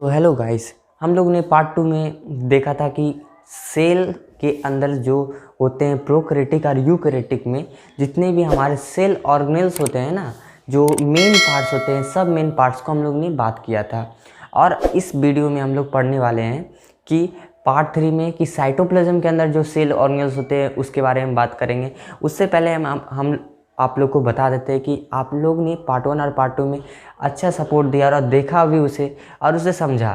तो hello guys, हम लोग ने पार्ट 2 में देखा था कि सेल के अंदर जो होते हैं प्रोकैरियोटिक और यूकैरियोटिक में जितने भी हमारे सेल ऑर्गेनेल्स होते हैं ना, जो मेन पार्ट्स होते हैं, सब मेन पार्ट्स को हम लोग ने बात किया था। और इस वीडियो में हम लोग पढ़ने वाले हैं कि पार्ट 3 में कि साइटोप्लाज्म के अंदर जो सेल ऑर्गेनेल्स होते हैं उसके बारे में बात करेंगे। उससे पहले हम आप लोग को बता देते हैं कि आप लोग ने पार्ट 1 और पार्ट 2 में अच्छा सपोर्ट दिया और देखा भी उसे और उसे समझा,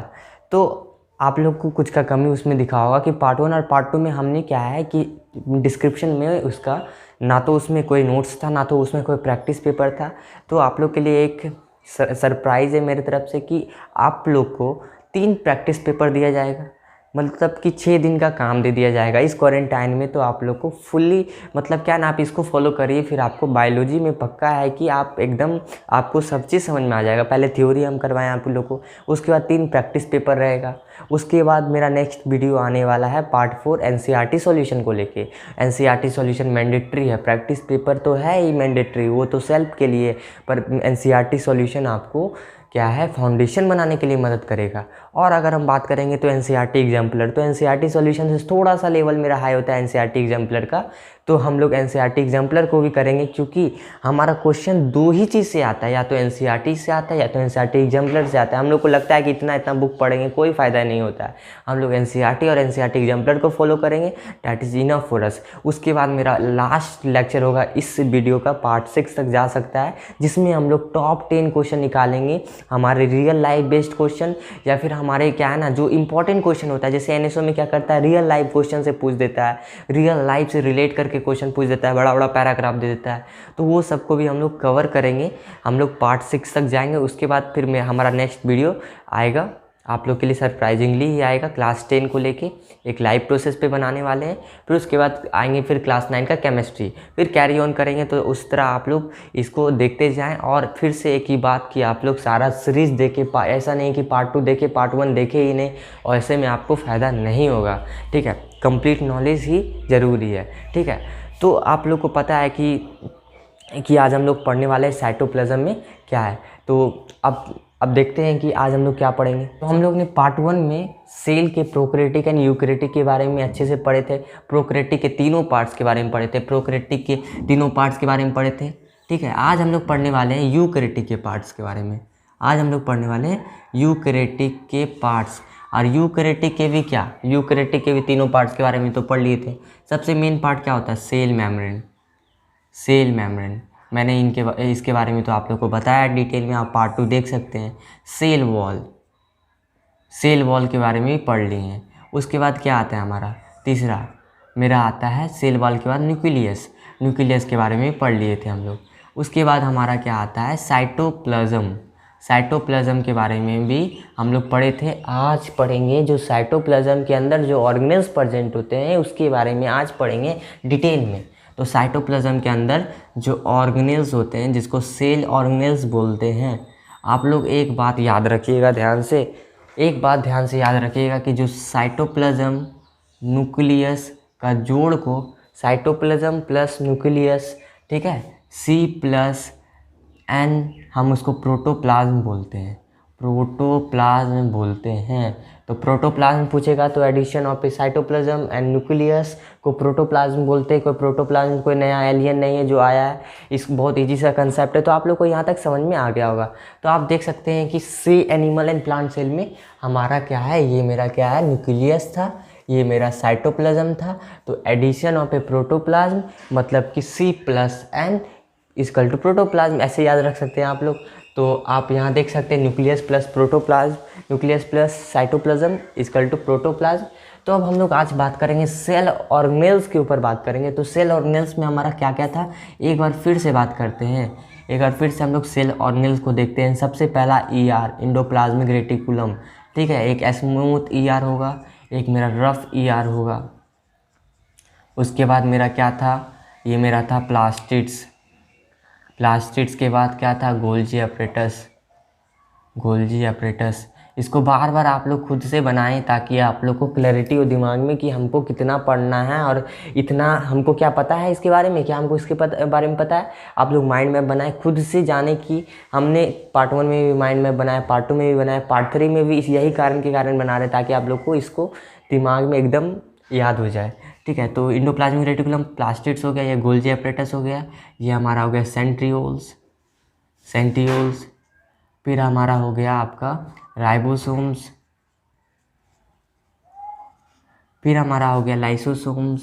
तो आप लोग को कुछ का कमी उसमें दिखा होगा कि पार्ट 1 और पार्ट 2 में हमने क्या है कि डिस्क्रिप्शन में उसका ना तो उसमें कोई नोट्स था ना तो उसमें कोई प्रैक्टिस पेपर था। तो आप लोग के लिए एक सरप्राइज़ है मेरी तरफ से कि आप लोग को 3 प्रैक्टिस पेपर दिया जाएगा, मतलब कि 6 दिन का काम दे दिया जाएगा इस क्वारंटाइन में। तो आप लोग को फुल्ली मतलब क्या ना, आप इसको फॉलो करिए, फिर आपको बायोलॉजी में पक्का है कि आप एकदम आपको सब चीज़ समझ में आ जाएगा। पहले थ्योरी हम करवाएं आप लोग को, उसके बाद 3 प्रैक्टिस पेपर रहेगा। उसके बाद मेरा नेक्स्ट वीडियो आने वाला है पार्ट 4 एनसीईआरटी सॉल्यूशन को लेके। एनसीईआरटी सॉल्यूशन मैंडेटरी है, प्रैक्टिस पेपर तो है ही मैंडेटरी, वो तो सेल्फ के लिए, पर एनसीईआरटी सॉल्यूशन आपको क्या है फाउंडेशन बनाने के लिए मदद करेगा। और अगर हम बात करेंगे तो एनसीईआरटी एग्जाम्पलर, तो एनसीईआरटी सॉल्यूशन से थोड़ा सा लेवल मेरा हाई होता है एनसीईआरटी एग्जाम्पलर का, तो हम लोग एनसीईआरटी एग्जाम्पलर को भी करेंगे क्योंकि हमारा क्वेश्चन 2 ही चीज़ से आता है, या तो एनसीईआरटी से आता है या तो एनसीईआरटी एग्जाम्पलर से आता है। हम लोग को लगता है कि इतना इतना बुक पढ़ेंगे कोई फ़ायदा नहीं होता है, हम लोग एनसीईआरटी और एनसीईआरटी एग्जाम्पलर को फॉलो करेंगे, that is enough for us. उसके बाद मेरा लास्ट लेक्चर होगा इस वीडियो का, पार्ट 6 तक जा सकता है, जिसमें हम लोग टॉप 10 क्वेश्चन निकालेंगे, हमारे रियल लाइफ बेस्ड क्वेश्चन, या फिर हमारे क्या है ना जो इंपॉर्टेंट क्वेश्चन होता है। जैसे एनएसओ में क्या करता है, रियल लाइफ क्वेश्चन से पूछ देता है, रियल लाइफ से रिलेट करके क्वेश्चन पूछ देता है, बड़ा बड़ा पैराग्राफ दे देता है। तो वो सबको भी हम लोग कवर करेंगे, हम लोग पार्ट 6 तक जाएंगे। उसके बाद फिर मैं हमारा नेक्स्ट वीडियो आएगा आप लोग के लिए सरप्राइजिंगली ही आएगा, क्लास 10 को लेके एक लाइव प्रोसेस पे बनाने वाले हैं। फिर उसके बाद आएंगे फिर क्लास 9 का केमिस्ट्री, फिर कैरी ऑन करेंगे। तो उस तरह आप लोग इसको देखते जाएं। और फिर से एक ही बात कि आप लोग सारा सीरीज़ देखे, ऐसा नहीं कि पार्ट 2 देखे पार्ट 1 देखे ही नहीं, और ऐसे में आपको फ़ायदा नहीं होगा, ठीक है। कंप्लीट नॉलेज ही ज़रूरी है, ठीक है। तो आप लोग को पता है कि आज हम लोग पढ़ने वाले हैं साइटोप्लाज्म में क्या है। तो अब देखते हैं कि आज हम लोग क्या पढ़ेंगे। तो हम लोग ने पार्ट 1 में सेल के प्रोकैरियोटिक एंड यूकैरियोटिक के बारे में अच्छे से पढ़े थे, प्रोकैरियोटिक के तीनों पार्ट्स के बारे में पढ़े थे, प्रोकैरियोटिक के तीनों पार्ट्स के बारे में पढ़े थे, ठीक है। आज हम लोग पढ़ने वाले हैं यूकैरियोटिक के पार्ट्स के बारे में। आज हम लोग पढ़ने वाले हैं यूकैरियोटिक के पार्ट्स। और यूकैरियोटिक के भी क्या, यूकैरियोटिक के भी तीनों पार्ट्स के बारे में तो पढ़ लिए थे। सबसे मेन पार्ट क्या होता है, सेल मेम्ब्रेन। सेल मेम्ब्रेन मैंने इसके बारे में तो आप लोग को बताया डिटेल में, आप पार्ट 2 देख सकते हैं। सेल वॉल, सेल वॉल के बारे में भी पढ़ लिए हैं। उसके बाद क्या आता है हमारा तीसरा, मेरा आता है सेल वॉल के बाद न्यूक्लियस। न्यूक्लियस के बारे में भी पढ़ लिए थे हम लोग। उसके बाद हमारा क्या आता है साइटोप्लाज्म। साइटोप्लाज्म के बारे में भी हम लोग पढ़े थे। आज पढ़ेंगे जो साइटोप्लाज्म के अंदर जो ऑर्गेनेल्स प्रेजेंट होते हैं उसके बारे में आज पढ़ेंगे डिटेल में। तो साइटोप्लाज्म के अंदर जो ऑर्गेनेल्स होते हैं जिसको सेल ऑर्गेनेल्स बोलते हैं, आप लोग एक बात याद रखिएगा ध्यान से, एक बात ध्यान से याद रखिएगा कि जो साइटोप्लाज्म न्यूक्लियस का जोड़ को साइटोप्लाज्म प्लस न्यूक्लियस, ठीक है, सी प्लस एन, हम उसको प्रोटोप्लाज्म बोलते हैं, प्रोटोप्लाज्म बोलते हैं। तो प्रोटोप्लाज्म पूछेगा तो addition of a cytoplasm and nucleus को प्रोटोप्लाज्म बोलते हैं। कोई प्रोटोप्लाज्म कोई नया एलियन नहीं है जो आया है, इस बहुत इजी सा कंसेप्ट है। तो आप लोग को यहाँ तक समझ में आ गया होगा। तो आप देख सकते हैं कि सी एनिमल एंड प्लांट सेल में हमारा क्या है, ये मेरा क्या है न्यूक्लियस था, ये मेरा साइटोप्लाज्म था। तो एडिशन ऑफ ए प्रोटोप्लाज्म मतलब कि C plus N equal to protoplasm, ऐसे याद रख सकते हैं आप लोग। तो आप यहाँ देख सकते हैं nucleus plus protoplasm, nucleus plus cytoplasm equal to protoplasm. तो अब हम लोग आज बात करेंगे सेल ऑर्गेनेल्स के ऊपर बात करेंगे। तो सेल ऑर्गेनेल्स में हमारा क्या क्या था, एक बार फिर से बात करते हैं, एक बार फिर से हम लोग सेल ऑर्गेनेल्स को देखते हैं। सबसे पहला ER इंडोप्लाज्मिक रेटिकुलम, ठीक है, एक स्मूथ ER होगा, एक मेरा रफ ER होगा। उसके बाद मेरा क्या था, ये मेरा था प्लास्टिड्स। प्लास्टिड्स के बाद क्या था, गोल्जी अपरेटस, गोल्जी अपरेटस। इसको बार बार आप लोग खुद से बनाएं ताकि आप लोग को क्लैरिटी हो दिमाग में कि हमको कितना पढ़ना है और इतना हमको क्या पता है इसके बारे में, क्या हमको इसके बारे में पता है। आप लोग माइंड मैप बनाएं खुद से, जाने कि हमने पार्ट 1 में भी माइंड मैप बनाया, पार्ट 2 में भी बनाया, पार्ट 3 में भी यही कारण के कारण बना रहे ताकि आप लोग को इसको दिमाग में एकदम याद हो जाए। ठीक है, तो इंडोप्लाज्मिक रेटिकुलम प्लास्टिड्स हो गया, या गोल्जी एपरेटस हो गया, ये हमारा हो गया सेंट्रियोल्स, फिर हमारा हो गया आपका राइबोसोम्स, फिर हमारा हो गया लाइसोसोम्स,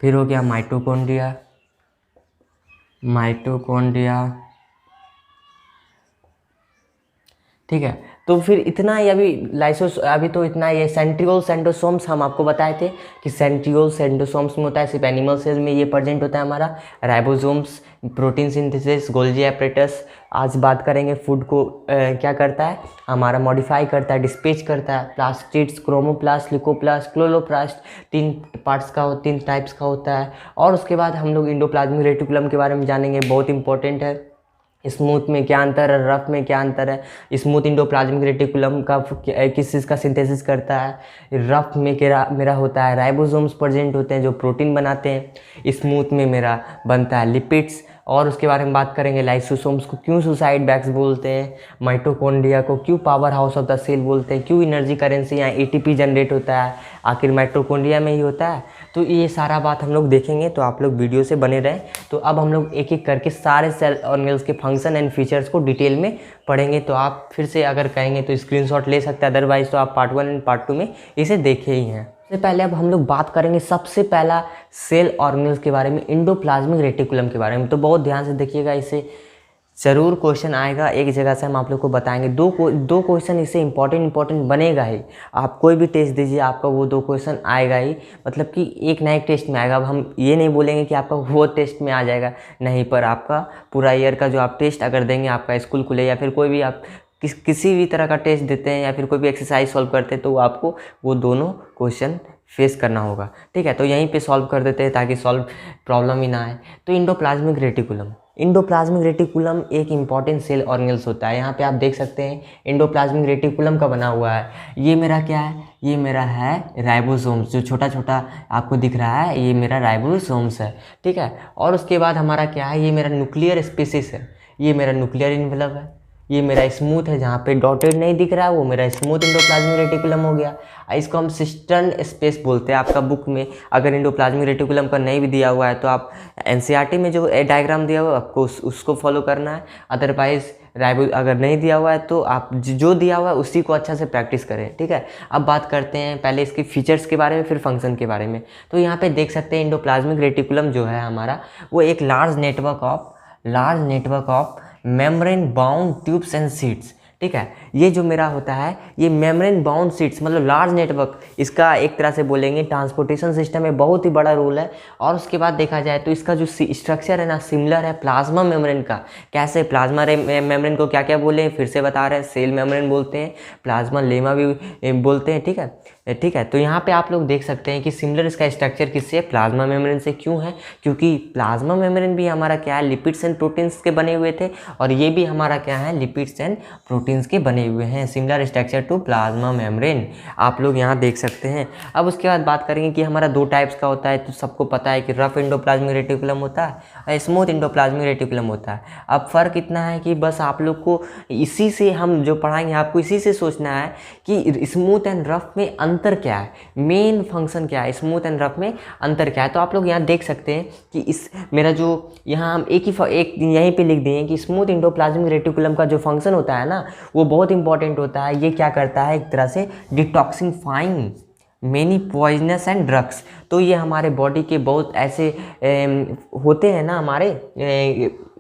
फिर हो गया माइटोकॉन्ड्रिया, ठीक है। तो फिर इतना ही अभी तो इतना ये सेंट्रियोल सेंट्रोसोम्स हम आपको बताए थे कि सेंट्रियोल सेंट्रोसोम्स में होता है, सिर्फ एनिमल सेल में ये प्रेजेंट होता है हमारा। Ribosomes protein synthesis, Golgi apparatus. आज बात करेंगे फूड को क्या करता है हमारा, मॉडिफाई करता है, डिस्पैच करता है। Plastids, chromoplast, Leukoplast, chloroplast, 3 types का होता है। और उसके बाद हम लोग इंडोप्लाज्मिक रेटिकुलम के बारे में जानेंगे, बहुत इंपॉर्टेंट है। स्मूथ में क्या अंतर है, रफ में क्या अंतर है। स्मूथ इंडोप्लाज्मिक रेटिकुलम का किस चीज़ का सिंथेसिस करता है, रफ में क्या मेरा होता है राइबोसोम्स प्रेजेंट होते हैं जो प्रोटीन बनाते हैं। स्मूथ में मेरा बनता है लिपिड्स। और उसके बारे में बात करेंगे लाइसोसोम्स को क्यों सुसाइड बैग्स बोलते हैं, माइटोकॉन्ड्रिया को क्यों power house of the cell बोलते हैं, क्यों एनर्जी करेंसी यहाँ एटीपी जनरेट होता है, आखिर माइटोकॉन्ड्रिया में ही होता है। तो ये सारा बात हम लोग देखेंगे, तो आप लोग वीडियो से बने रहें। तो अब हम लोग एक एक करके सारे सेल ऑर्गेनेल्स के फंक्शन एंड फीचर्स को डिटेल में पढ़ेंगे। तो आप फिर से अगर कहेंगे तो स्क्रीनशॉट ले सकते हैं, अदरवाइज तो आप पार्ट 1 एंड पार्ट 2 में इसे देखे ही हैं। सबसे पहले अब हम लोग बात करेंगे सबसे पहला सेल ऑर्गेनेल्स के बारे में, इंडोप्लाज्मिक रेटिकुलम के बारे में। तो बहुत ध्यान से देखिएगा, इसे ज़रूर क्वेश्चन आएगा, एक जगह से हम आप लोग को बताएंगे। दो क्वेश्चन इससे इंपॉर्टेंट बनेगा ही। आप कोई भी टेस्ट दीजिए, आपका वो 2 क्वेश्चन आएगा ही, मतलब कि एक ना एक टेस्ट में आएगा। अब हम ये नहीं बोलेंगे कि आपका वो टेस्ट में आ जाएगा, नहीं, पर आपका पूरा ईयर का जो आप टेस्ट अगर देंगे, आपका स्कूल खुले या फिर कोई भी आप किसी भी तरह का टेस्ट देते हैं या फिर कोई भी एक्सरसाइज सॉल्व करते हैं, तो आपको वो दोनों क्वेश्चन फेस करना होगा। ठीक है, तो यहीं पे सॉल्व कर देते हैं ताकि सॉल्व प्रॉब्लम ही ना आए। तो इंडोप्लाज्मिक रेटिकुलम एक इंपॉर्टेंट सेल ऑर्गेनेल्स होता है। यहाँ पे आप देख सकते हैं इंडोप्लाज्मिक रेटिकुलम का बना हुआ है। ये मेरा क्या है, ये मेरा है राइबोसोम्स, जो छोटा छोटा आपको दिख रहा है, ये मेरा राइबोसोम्स है। ठीक है, और उसके बाद हमारा क्या है, ये मेरा न्यूक्लियर स्पेसिस है, ये मेरा न्यूक्लियर इन्वेलप है। ये मेरा स्मूथ है, जहाँ पे डॉटेड नहीं दिख रहा है वो मेरा स्मूथ इंडोप्लाज्मिक रेटिकुलम हो गया। इसको हम सिस्टर्न स्पेस बोलते हैं। आपका बुक में अगर इंडोप्लाज्मिक रेटिकुलम का नहीं भी दिया हुआ है तो आप एनसीईआरटी में जो डायग्राम दिया हुआ है आपको उसको फॉलो करना है। अदरवाइज अगर नहीं दिया हुआ है तो आप जो दिया हुआ है उसी को अच्छा से प्रैक्टिस करें। ठीक है, अब बात करते हैं पहले इसके फीचर्स के बारे में, फिर फंक्शन के बारे में। तो यहाँ पे देख सकते हैं इंडोप्लाज्मिक रेटिकुलम जो है हमारा, वो एक large network of membrane bound tubes and seats. ठीक है, ये जो मेरा होता है ये मेम्ब्रेन बाउंड सीट्स, मतलब लार्ज नेटवर्क, इसका एक तरह से बोलेंगे ट्रांसपोर्टेशन सिस्टम में बहुत ही बड़ा रोल है। और उसके बाद देखा जाए तो इसका जो स्ट्रक्चर है ना, सिमिलर है प्लाज्मा मेम्ब्रेन का। कैसे, प्लाज्मा मेम्ब्रेन को क्या क्या बोले हैं फिर से बता रहे हैं, सेल मेम्ब्रेन बोलते हैं, प्लाज्मा लेमा भी बोलते हैं। ठीक है, तो यहाँ पे आप लोग देख सकते हैं कि सिमिलर इसका स्ट्रक्चर किससे, प्लाज्मा मेम्ब्रेन से। क्यों है, क्योंकि प्लाज्मा मेम्ब्रेन भी हमारा क्या है, लिपिड्स एंड प्रोटीन्स के बने हुए थे, और ये भी हमारा क्या है, लिपिड्स एंड प्रोटीन्स के बने हुए हैं। Similar structure to plasma membrane आप लोग यहाँ देख सकते हैं। अब उसके बाद बात करेंगे कि हमारा 2 टाइप्स का होता है। तो सबको पता है कि रफ इंडोप्लाज्मिक रेटिकुलम होता है और स्मूथ इंडोप्लाज्मिक रेटिकुलम होता है। अब फ़र्क इतना है कि बस आप लोग को इसी से हम जो पढ़ाएंगे आपको इसी से सोचना है कि स्मूथ एंड रफ में अंतर क्या है, मेन फंक्शन क्या है, स्मूथ एंड रफ में अंतर क्या है। तो आप लोग यहाँ देख सकते हैं कि इस मेरा जो यहाँ हम एक यहीं पे लिख दिए कि स्मूथ इंडोप्लाज्मिक रेटिकुलम का जो फंक्शन होता है ना, वो बहुत इंपॉर्टेंट होता है। ये क्या करता है, एक तरह से detoxifying many poisonous and drugs. तो ये हमारे बॉडी के बहुत ऐसे होते हैं ना हमारे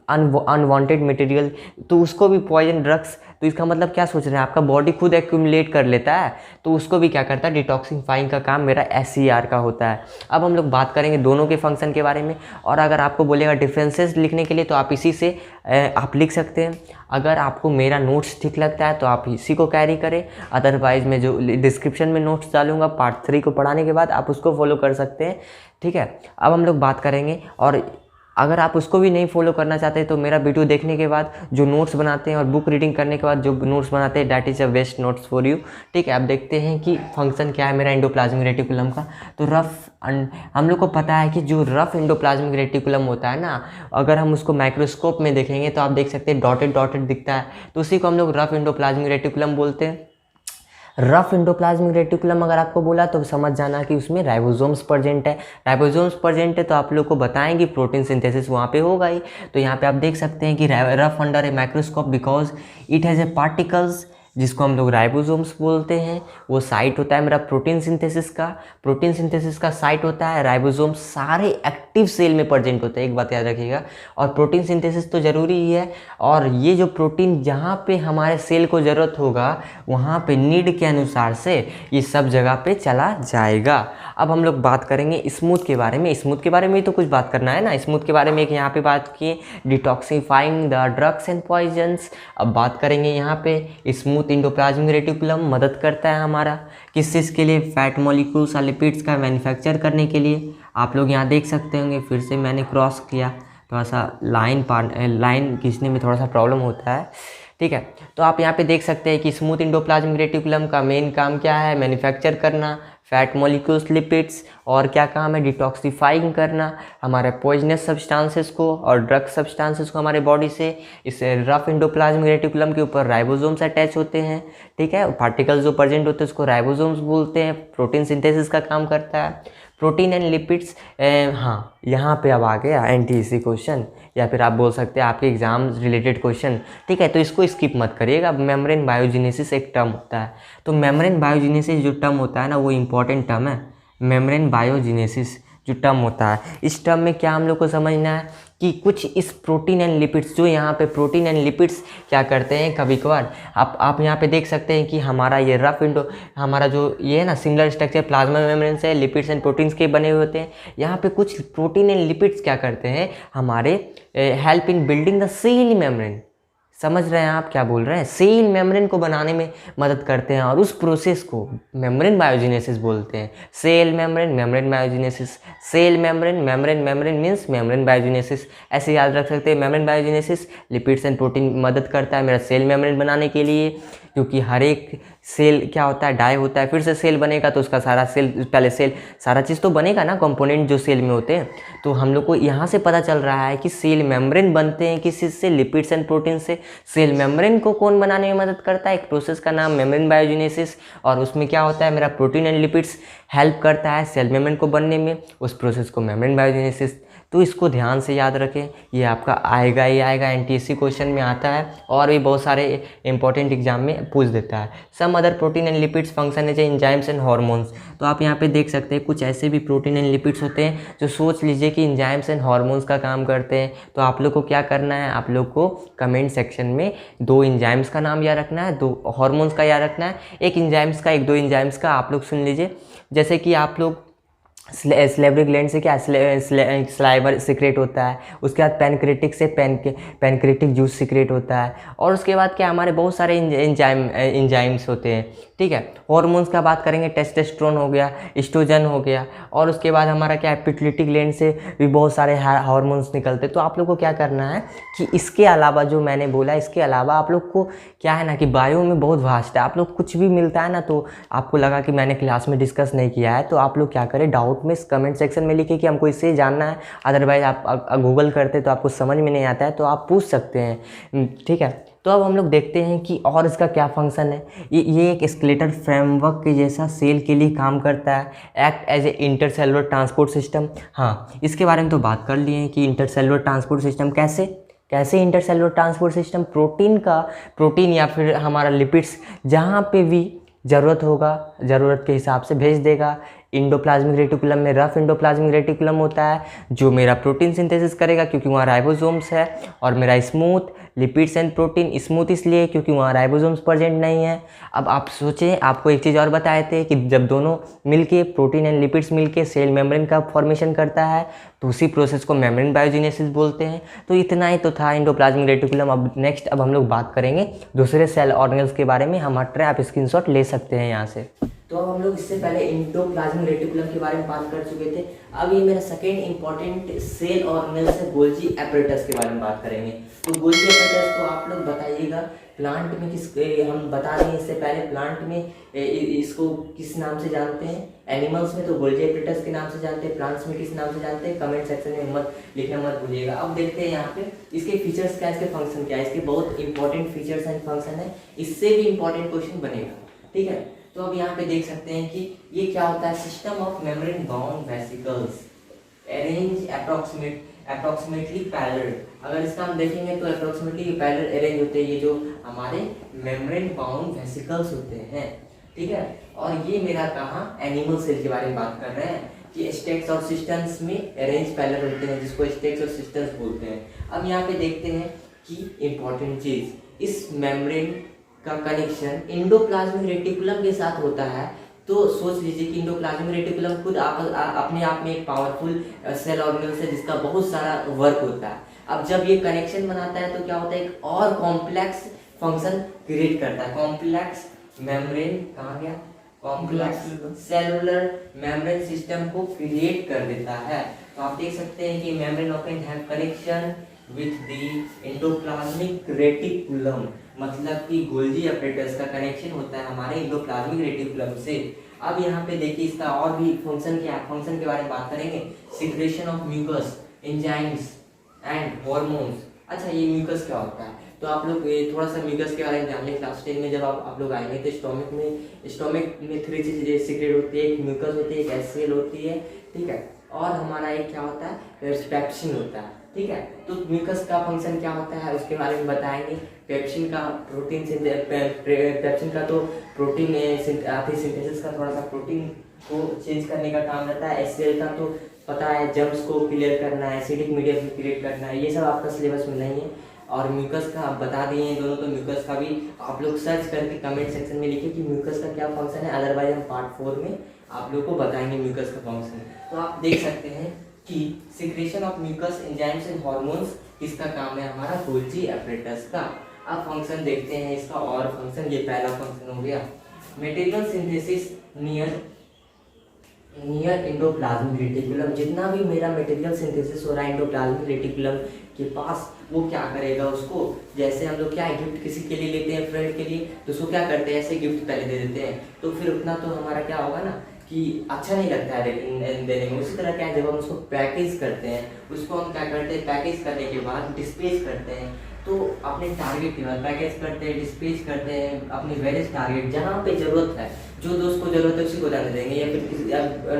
अनवांटेड मटेरियल, तो उसको भी पॉइजन ड्रग्स, तो इसका मतलब क्या सोच रहे हैं, आपका बॉडी खुद एक्यूमुलेट कर लेता है, तो उसको भी क्या करता है, डिटॉक्सिफाइंग का काम मेरा SCR का होता है। अब हम लोग बात करेंगे दोनों के फंक्शन के बारे में, और अगर आपको बोलेगा डिफरेंसेस लिखने के लिए तो आप इसी से आप लिख सकते हैं। अगर आपको मेरा नोट्स ठीक लगता है तो आप इसी को कैरी करें, अदरवाइज मैं जो डिस्क्रिप्शन में नोट्स डालूंगा पार्ट 3 को पढ़ाने के बाद आप उसको फॉलो कर सकते हैं। ठीक है, अब हम लोग बात करेंगे और अगर आप उसको भी नहीं फॉलो करना चाहते तो मेरा वीडियो देखने के बाद जो नोट्स बनाते हैं और बुक रीडिंग करने के बाद जो नोट्स बनाते हैं, that is a best notes for you. ठीक है, आप देखते हैं कि फंक्शन क्या है मेरा एंडोप्लाज्मिक रेटिकुलम का। तो हम लोग को पता है कि जो रफ एंडोप्लाज्मिक रेटिकुलम होता है ना, अगर हम उसको माइक्रोस्कोप में देखेंगे तो आप देख सकते हैं डॉटेड डॉटेड दिखता है, तो उसी को हम लोग रफ एंडोप्लाज्मिक रेटिकुलम बोलते हैं। रफ एंडोप्लाज्मिक रेटिकुलम अगर आपको बोला तो समझ जाना कि उसमें राइबोसोम्स प्रेजेंट है। राइबोसोम्स प्रेजेंट है तो आप लोग को बताएंगे प्रोटीन सिंथेसिस वहाँ पे होगा ही। तो यहाँ पे आप देख सकते हैं कि rough under a microscope because it has a particles, जिसको हम लोग राइबोसोम्स बोलते हैं। वो साइट होता है मेरा प्रोटीन सिंथेसिस का। प्रोटीन सिंथेसिस का साइट होता है राइबोसोम, सारे एक्टिव सेल में प्रेजेंट होते हैं, एक बात याद रखिएगा। और प्रोटीन सिंथेसिस तो ज़रूरी ही है, और ये जो प्रोटीन जहाँ पे हमारे सेल को ज़रूरत होगा वहाँ पे नीड के अनुसार से ये सब जगह पे चला जाएगा। अब हम लोग बात करेंगे स्मूथ के बारे में। स्मूथ के बारे में ही तो कुछ बात करना है ना। स्मूथ के बारे में एक यहाँ पे बात किए detoxifying the drugs and poisons. अब बात करेंगे यहाँ पे स्मूथ एंडोप्लाज्मिक रेटिकुलम मदद करता है हमारा किस चीज़ के लिए, फैट मॉलिक्यूल्स और लिपिड्स का मैन्युफैक्चर करने के लिए। आप लोग यहाँ देख सकते होंगे, फिर से मैंने क्रॉस किया, थोड़ा सा लाइन खींचने में थोड़ा सा प्रॉब्लम होता है। ठीक है, तो आप यहाँ पे देख सकते हैं कि स्मूथ एंडोप्लाज्मिक रेटिकुलम का मेन काम क्या है, मैन्युफैक्चर करना फैट मॉलिक्यूल्स लिपिड्स, और क्या काम है, डिटॉक्सिफाइंग करना हमारे पॉइजनस सब्सटेंसेस को और ड्रग सब्सटेंसेस को हमारे बॉडी से। इस रफ एंडोप्लाज्मिक रेटिकुलम के ऊपर राइबोसोम्स अटैच होते हैं। ठीक है, पार्टिकल्स जो प्रेजेंट होते हैं उसको राइबोसोम्स बोलते हैं। प्रोटीन सिंथेसिस का काम करता है। प्रोटीन एंड लिपिड्स, हाँ यहाँ पे अब आ गया एनटीईसी क्वेश्चन, या फिर आप बोल सकते हैं आपके एग्जाम रिलेटेड क्वेश्चन। ठीक है, तो इसको स्किप मत करिएगा। मेम्ब्रेन बायोजेनेसिस एक टर्म होता है, तो मेम्ब्रेन बायोजेनेसिस जो टर्म होता है ना वो इंपॉर्टेंट टर्म है। मेम्ब्रेन बायोजेनेसिस जो टर्म होता है, इस टर्म में क्या हम लोग को समझना है कि कुछ इस प्रोटीन एंड लिपिड्स, जो यहाँ पे प्रोटीन एंड लिपिड्स क्या करते हैं कभी कभार, आप यहाँ पे देख सकते हैं कि हमारा ये रफ हमारा जो ये है ना सिमिलर स्ट्रक्चर प्लाज्मा मेम्ब्रेन से लिपिड्स एंड प्रोटीन्स के बने हुए होते हैं। यहाँ पे कुछ प्रोटीन एंड लिपिड्स क्या करते हैं हमारे help in building the cell membrane. समझ रहे हैं आप क्या बोल रहे हैं, सेल मेम्ब्रेन को बनाने में मदद करते हैं, और उस प्रोसेस को मेम्ब्रेन बायोजेनेसिस बोलते हैं। Cell membrane, membrane biogenesis, cell membrane, membrane means membrane biogenesis, ऐसे याद रख सकते हैं। Membrane biogenesis lipids and protein मदद करता है मेरा सेल मेम्ब्रेन बनाने के लिए, क्योंकि हर एक सेल क्या होता है, डाई होता है, फिर से सेल बनेगा तो उसका सारा सेल, पहले सेल सारा चीज़ तो बनेगा ना, कंपोनेंट जो सेल में होते हैं। तो हम लोग को यहाँ से पता चल रहा है कि सेल मेम्ब्रेन बनते हैं किस चीज़ से, लिपिड्स एंड प्रोटीन से। सेल मेम्ब्रेन को कौन बनाने में मदद करता है, एक प्रोसेस का नाम मेम्ब्रेन बायोजेनेसिस, और उसमें क्या होता है मेरा प्रोटीन एंड लिपिड्स हेल्प करता है सेल मेम्ब्रेन को बनने में, उस प्रोसेस को मेम्ब्रेन बायोजेनेसिस। तो इसको ध्यान से याद रखें, ये आपका आएगा ही आएगा, एनटीएससी क्वेश्चन में आता है, और भी बहुत सारे इंपॉर्टेंट एग्जाम में पूछ देता है। Some other protein and lipids function as enzymes and hormones. तो आप यहाँ पे देख सकते हैं कुछ ऐसे भी प्रोटीन एंड लिपिड्स होते हैं जो सोच लीजिए कि एंजाइम्स एंड हार्मोन्स का काम करते हैं। तो आप लोग को क्या करना है, आप लोग को कमेंट सेक्शन में 2 एंजाइम्स का नाम याद रखना है, 2 हार्मोन्स का याद रखना है, एक एंजाइम्स का, 1-2 एंजाइम्स का आप लोग सुन लीजिए। जैसे कि आप लोग स्लेवरी ग्लैंड से क्या स्लाइवर सिक्रेट होता है, उसके बाद पैनक्रेटिक से पैनक्रेटिक जूस सिक्रेट होता है, और उसके बाद क्या हमारे बहुत सारे एंजाइम्स होते हैं। ठीक है, हार्मोन्स का बात करेंगे, टेस्टोस्टेरोन हो गया, एस्ट्रोजन हो गया, और उसके बाद हमारा क्या है पिट्यूटरी ग्लैंड से भी बहुत सारे हार्मोन्स निकलते हैं। तो आप लोग को क्या करना है कि इसके अलावा जो मैंने बोला, इसके अलावा आप लोग को क्या है ना कि बायो में बहुत वास्ट है, आप लोग कुछ भी मिलता है ना तो आपको लगा कि मैंने क्लास में डिस्कस नहीं किया है, तो आप लोग क्या करें डाउट में कमेंट सेक्शन में लिखिए कि हमको इससे जानना है। अदरवाइज आप गूगल करते तो आपको समझ में नहीं आता है तो आप पूछ सकते हैं। ठीक है, तो अब हम लोग देखते हैं कि और इसका क्या फंक्शन है। ये एक स्केलेटल फ्रेमवर्क के जैसा सेल के लिए काम करता है, act as a intercellular transport system. हाँ, इसके बारे में तो बात कर लिए हैं कि इंटरसेलुलर ट्रांसपोर्ट सिस्टम कैसे इंटरसेलुलर ट्रांसपोर्ट सिस्टम प्रोटीन या फिर हमारा लिपिड्स जहाँ पे भी ज़रूरत होगा, ज़रूरत के हिसाब से भेज देगा। इंडोप्लाज्मिक रेटिकुलम में रफ इंडोप्लाज्मिक रेटिकुलम होता है जो मेरा प्रोटीन सिंथेसिस करेगा क्योंकि वहाँ राइबोसोम्स है, और मेरा smooth lipids and protein, smooth इसलिए क्योंकि वहाँ राइबोसोम्स प्रेजेंट नहीं है। अब आप सोचें, आपको एक चीज़ और बताए थे कि जब दोनों मिलके प्रोटीन एंड लिपिड्स मिलके सेल मेम्ब्रेन का फॉर्मेशन करता है तो उसी प्रोसेस को मेम्ब्रेन बायोजेनेसिस बोलते हैं। तो इतना ही तो था इंडोप्लाज्मिक रेटिकुलम। अब हम लोग बात करेंगे दूसरे सेल ऑर्गेनल्स के बारे में। हम हट रहे हैं, आप स्क्रीनशॉट ले सकते हैं यहाँ से। तो अब हम लोग इससे पहले एंडोप्लाज्मिक रेटिकुलम के बारे में बात कर चुके थे। अब ये मेरा सेकेंड इंपॉर्टेंट सेल ऑर्गेनेल्स है, गोल्जी एपरेटस के बारे में बात करेंगे। तो गोल्जी एपरेटस को आप लोग बताइएगा प्लांट में हम बता रहे हैं इससे पहले प्लांट में इसको किस नाम से जानते हैं। एनिमल्स में तो गोल्जी एपरेटस के नाम से जानते हैं, प्लांट्स में किस नाम से जानते हैं, कमेंट सेक्शन में मत लिखना मत भूलिएगा। अब देखते हैं यहाँ पे इसके फीचर्स क्या है, इसके फंक्शन क्या है। इसके बहुत इंपॉर्टेंट फीचर्स एंड फंक्शन है, इससे भी इंपॉर्टेंट क्वेश्चन बनेगा, ठीक है। तो अब यहाँ पे देख सकते हैं कि ये क्या होता है, system of membrane bound vesicles arrange approximately parallel. अगर इसका हम देखेंगे तो अप्रोक्सीमेटली पैरेलल अरेंज होते हैं, ये जो हमारे मेम्ब्रेन बाउंड वेसिकल्स होते हैं, ठीक है। और ये मेरा कहाँ एनिमल सेल के बारे में बात कर रहे हैं कि स्टेक्स और सिस्टम्स में अरेंज पैरेलल होते हैं, जिसको स्टेक्स और सिस्टम्स बोलते हैं। अब यहाँ पे देखते हैं कि इंपॉर्टेंट चीज, इस मेम्ब्रेन का कनेक्शन एंडोप्लाज्मिक रेटिकुलम के साथ होता है। तो सोच लीजिए कि एंडोप्लाज्मिक रेटिकुलम खुद अपने आप में एक पावरफुल सेल ऑर्गेनेल है जिसका बहुत सारा वर्क होता है। अब जब ये कनेक्शन बनाता है तो क्या होता है, एक और कॉम्प्लेक्स फंक्शन क्रिएट करता है। कॉम्प्लेक्स मेम्ब्रेन कहाँ गया, कॉम्प्लेक्स सेलुलर मेम्ब्रेन सिस्टम को क्रिएट कर देता है। तो आप देख सकते हैं कि membrane often have connection with the endoplasmic reticulum, मतलब कि गोल्जी एपरेटस का कनेक्शन होता है हमारे एंडोप्लाज्मिक रेटिकुलम से। अब यहाँ पे देखिए इसका और भी फंक्शन क्या है, फंक्शन के बारे में बात करेंगे। Secretion of mucus, enzymes and hormones. अच्छा, ये म्यूकस क्या होता है, तो आप लोग थोड़ा सा म्यूकस के बारे में जान लें। क्लास 10 में जब आप लोग आएंगे तो स्टोमक में 3 चीजें सीक्रेट होती है, एक म्यूकस होती है, एक एसिड होती है, ठीक है, और हमारा एक क्या होता है, पेप्सिन होता है, ठीक है। तो म्यूकस का फंक्शन क्या होता है उसके बारे में बताएंगे। पेप्सिन का प्रोटीन पेप्सिन का तो प्रोटीन सिंथेसिस का थोड़ा सा प्रोटीन को चेंज करने का काम रहता है। एचसीएल का तो पता है जर्म्स को क्लियर करना है, एसिडिक मीडियम क्रिएट करना है, ये सब आपका सिलेबस में नहीं है। और म्यूकस का आप बता दिए हैं दोनों, तो म्यूकस का भी आप लोग सर्च करके कमेंट सेक्शन में लिखिए कि म्यूकस का क्या फंक्शन है, अदरवाइज हम पार्ट 4 में आप लोग को बताएंगे म्यूकस का फंक्शन। तो आप देख सकते हैं कि secretion of mucus enzymes and hormones किसका काम है, हमारा गोल्जी एपरेटस का। अब फंक्शन देखते हैं इसका, और फंक्शन ये पहला फंक्शन हो गया material synthesis near endoplasmic reticulum. जितना भी मेरा मटेरियल सिंथेसिस हो रहा है एंडोप्लाज्मिक रेटिकुलम के पास, वो क्या करेगा उसको, जैसे हम लोग क्या है गिफ्ट किसी के लिए लेते हैं, फ्रेंड के लिए, तो उसको क्या करते हैं ऐसे गिफ्ट पहले दे देते हैं, तो फिर उतना तो हमारा क्या होगा ना कि अच्छा नहीं लगता है देने में। उसी तरह क्या है, जब हम उसको पैकेज करते हैं, उसको हम क्या करते हैं, पैकेज करने के बाद डिस्पेच करते हैं। तो अपने टारगेट के बाद पैकेज करते हैं, डिस्पेच करते हैं अपने वेरियस टारगेट, जहाँ पे जरूरत है, जो दोस्त को जरूरत है उसी को जाने देंगे, या फिर किसी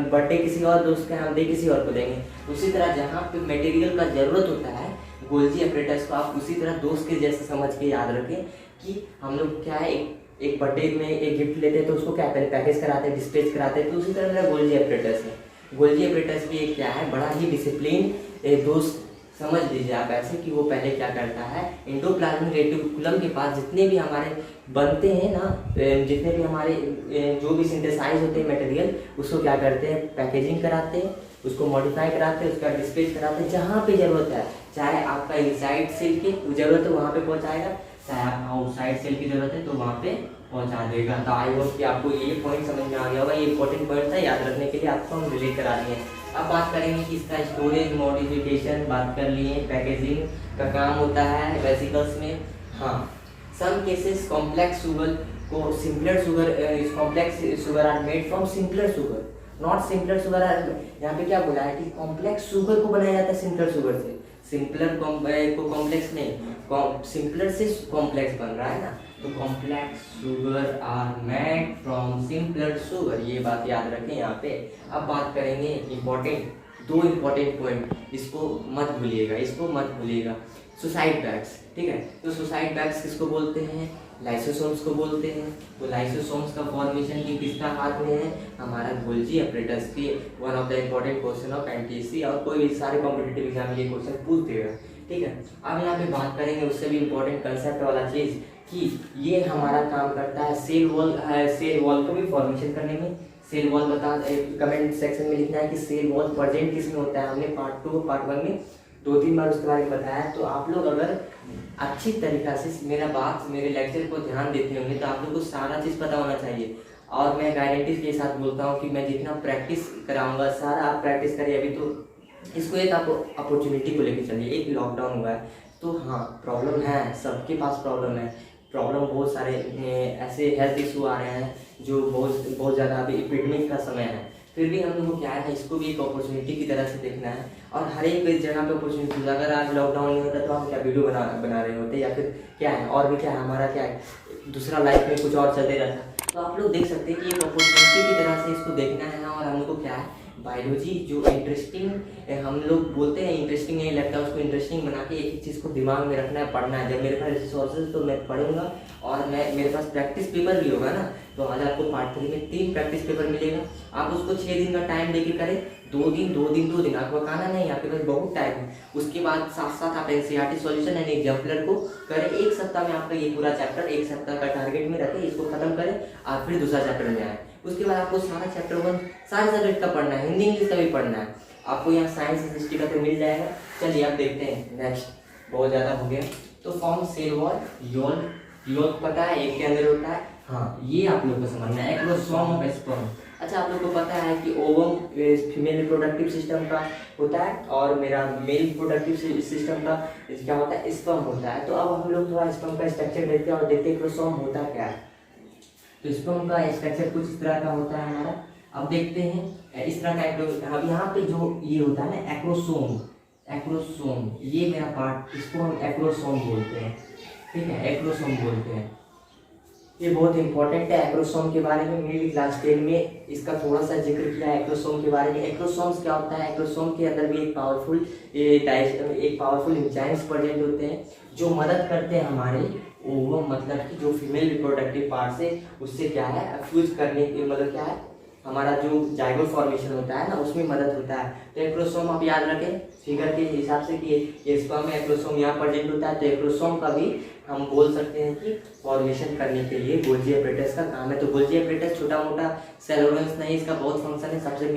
बर्थडे किसी और दोस्त के हम दे किसी और को देंगे। उसी तरह जहाँ पे मटेरियल का जरूरत होता है गोल्जी एपरेटस को आप उसी तरह दोस्त के जैसे समझ के याद रखें कि हम लोग क्या है एक बर्थडे में एक गिफ्ट लेते हैं तो उसको क्या पहले पैकेज कराते हैं, डिस्पेच कराते हैं। तो उसी तरह मेरा गोल्जी एपरेटस है। गोल्जी एपरेटस भी एक क्या है, बड़ा ही डिसिप्लिन दोस्त समझ लीजिए आप ऐसे कि वो पहले क्या करता है, एंडोप्लाज्मिक रेटिकुलम के पास जितने भी हमारे बनते हैं ना, जितने भी हमारे जो भी सिंथेसाइज होते हैं मटेरियल, उसको क्या करते हैं, पैकेजिंग कराते हैं, उसको मॉडिफाई कराते हैं, उसका डिस्पेच कराते हैं। जहाँ पे जरूरत है, चाहे आपका इनसाइड सेल की जरूरत है वहाँ पे पहुँचाएगा, चाहे आपका आउटसाइड सेल की जरूरत है तो वहाँ पे पहुँचा देगा। तो आई होप कि आपको ये पॉइंट समझ में आ गया होगा। ये इंपॉर्टेंट पॉइंट था, याद रखने के लिए आपको हम रिलेट करा दिए। अब बात करेंगे कि इसका स्टोरेज मॉडिफिकेशन बात कर लिए, पैकेजिंग का काम होता है वेसिकल्स में। हाँ, सम केसेस कॉम्प्लेक्स शुगर को simpler sugar, complex sugar are made from simpler sugar, not simpler sugar. यहाँ पे क्या बोला है कि कॉम्प्लेक्स शुगर को बनाया जाता है सिंपलर शुगर से, सिंपलर को कॉम्प्लेक्स नहीं, सिंपलर से कॉम्प्लेक्स बन रहा है ना, तो complex sugar are made from simpler sugar, ये बात याद रखें यहाँ पे। अब बात करेंगे दो इम्पोर्टेंट पॉइंट, इसको मत भूलिएगा। सुसाइड बैग्स, ठीक है, तो सुसाइड बैग्स किसको बोलते हैं, लाइसोसोम्स को बोलते हैं। तो लाइसोसोम्स का फॉर्मेशन की किसका हाथ में है, हमारा गोल्जी एपरेटस के। One of the important question of NTC, और कोई भी सारे कॉम्पिटिटिव एग्जाम में ये क्वेश्चन पूछ देगा, ठीक है। अब यहाँ पे बात करेंगे उससे भी इम्पोर्टेंट कंसेप्ट वाला चीज कि ये हमारा काम करता है सेल वॉल को भी फॉर्मेशन करने में। सेल वॉल कमेंट सेक्शन में लिखना है कि सेल वॉल प्रेजेंट किसमें होता है। हमने पार्ट 2 पार्ट 1 में 2-3 बार उसके बारे में बताया। तो आप लोग अगर अच्छी तरीक़ा से मेरे लेक्चर को ध्यान देते होंगे तो आप लोग को सारा चीज़ पता होना चाहिए। और मैं गारंटी के साथ बोलता हूँ कि मैं जितना प्रैक्टिस कराऊंगा सारा आप प्रैक्टिस करिए। अभी तो इसको एक आप अपॉर्चुनिटी को लेकर चलिए। एक लॉकडाउन हुआ है तो हाँ प्रॉब्लम है, सबके पास प्रॉब्लम है। प्रॉब्लम बहुत सारे ऐसे हेल्थ इशू आ रहे हैं जो बहुत बहुत ज़्यादा अभी एपिडेमिक का समय है। फिर भी हम लोग को क्या है, इसको भी एक अपॉर्चुनिटी की तरह से देखना है और हर एक जगह पे अपॉर्चुनिटी। अगर आज लॉकडाउन नहीं होता तो हम क्या वीडियो बना रहे होते, या फिर क्या है और भी क्या है, हमारा क्या है दूसरा लाइफ में कुछ और चलते रहता। तो आप लोग देख सकते हैं कि एक अपॉर्चुनिटी की तरह से इसको देखना है। और हम लोग को क्या है बायोलॉजी जो इंटरेस्टिंग हम लोग बोलते हैं इंटरेस्टिंग नहीं लगता, उसको इंटरेस्टिंग बना के एक चीज़ को दिमाग में रखना है, पढ़ना है। जब मेरे पास रिसोर्सेज तो मैं पढ़ूंगा और मेरे पास प्रैक्टिस पेपर भी होगा ना, तो आज आपको पार्ट 3 में 3 प्रैक्टिस पेपर मिलेगा। आप उसको 6 दिन का टाइम लेके करें, 2 दिन आपको कहना नहीं, आपके पास बहुत टाइम है। उसके बाद साथ साथ आप एनसीईआरटी सॉल्यूशन एंड एग्जाम्पलर को करें। एक सप्ताह में आपका ये पूरा चैप्टर एक सप्ताह का टारगेट में रखें, इसको खत्म करें, आप फिर दूसरा चैप्टर में आए। उसके बाद आपको सारा चैप्टर 1 सारे सब्जेक्ट का पढ़ना है, हिंदी इंग्लिश का भी पढ़ना है। आपको यहाँ साइंस हिस्ट्री का तो मिल जाएगा। चलिए आप देखते हैं नेक्स्ट। बहुत ज़्यादा हो गया। तो फॉर्म सेल वॉल योग पता है एक के अंदर होता है, हाँ ये आप लोग को समझना है। Acrosome of sperm. अच्छा आप लोग को पता है कि ओवम फीमेल रिप्रोडक्टिव सिस्टम का होता है और मेरा मेल रिप्रोडक्टिव सिस्टम का क्या होता है, स्पर्म होता है। तो अब हम लोग थोड़ा स्पर्म का स्ट्रक्चर देखते हैं और देखते हैं एक्रोसोम होता क्या है। तो स्पर्म का स्ट्रक्चर कुछ इस तरह का होता है हमारा। अब देखते हैं इस तरह का। अब यहाँ पे जो ये होता है ना एक्रोसोम, ये मेरा पार्ट, इसको हम एक्रोसोम बोलते हैं, ठीक है, एक्रोसोम बोलते हैं। ये बहुत इंपॉर्टेंट है। एक्रोसोम के बारे में मैंने क्लास 10 में इसका थोड़ा सा जिक्र किया है एक्रोसोम के बारे में। एक्रोसोम्स क्या होता है, एक्रोसोम के अंदर भी एक पावरफुल एंजाइम्स प्रेजेंट होते हैं जो मदद करते हैं हमारे ओवम मतलब कि जो फीमेल रिप्रोडक्टिव पार्ट से उससे क्या है फ्यूज करने की, मतलब क्या है हमारा जो जाइगोट फॉर्मेशन होता है ना उसमें मदद होता है। तो एक्रोसोम आप याद रखें फिगर के हिसाब से कि ये स्पर्म में एक्रोसोम यहाँ प्रेजेंट होता है। तो एक्रोसोम का भी हम बोल सकते हैं कि फॉर्मेशन करने के लिए गोल्जी एपरेटस का काम है। तो गोल्जी एपरेटस छोटा मोटा सेल ऑर्गन्स नहीं, इसका बहुत फंक्शन है। सबसे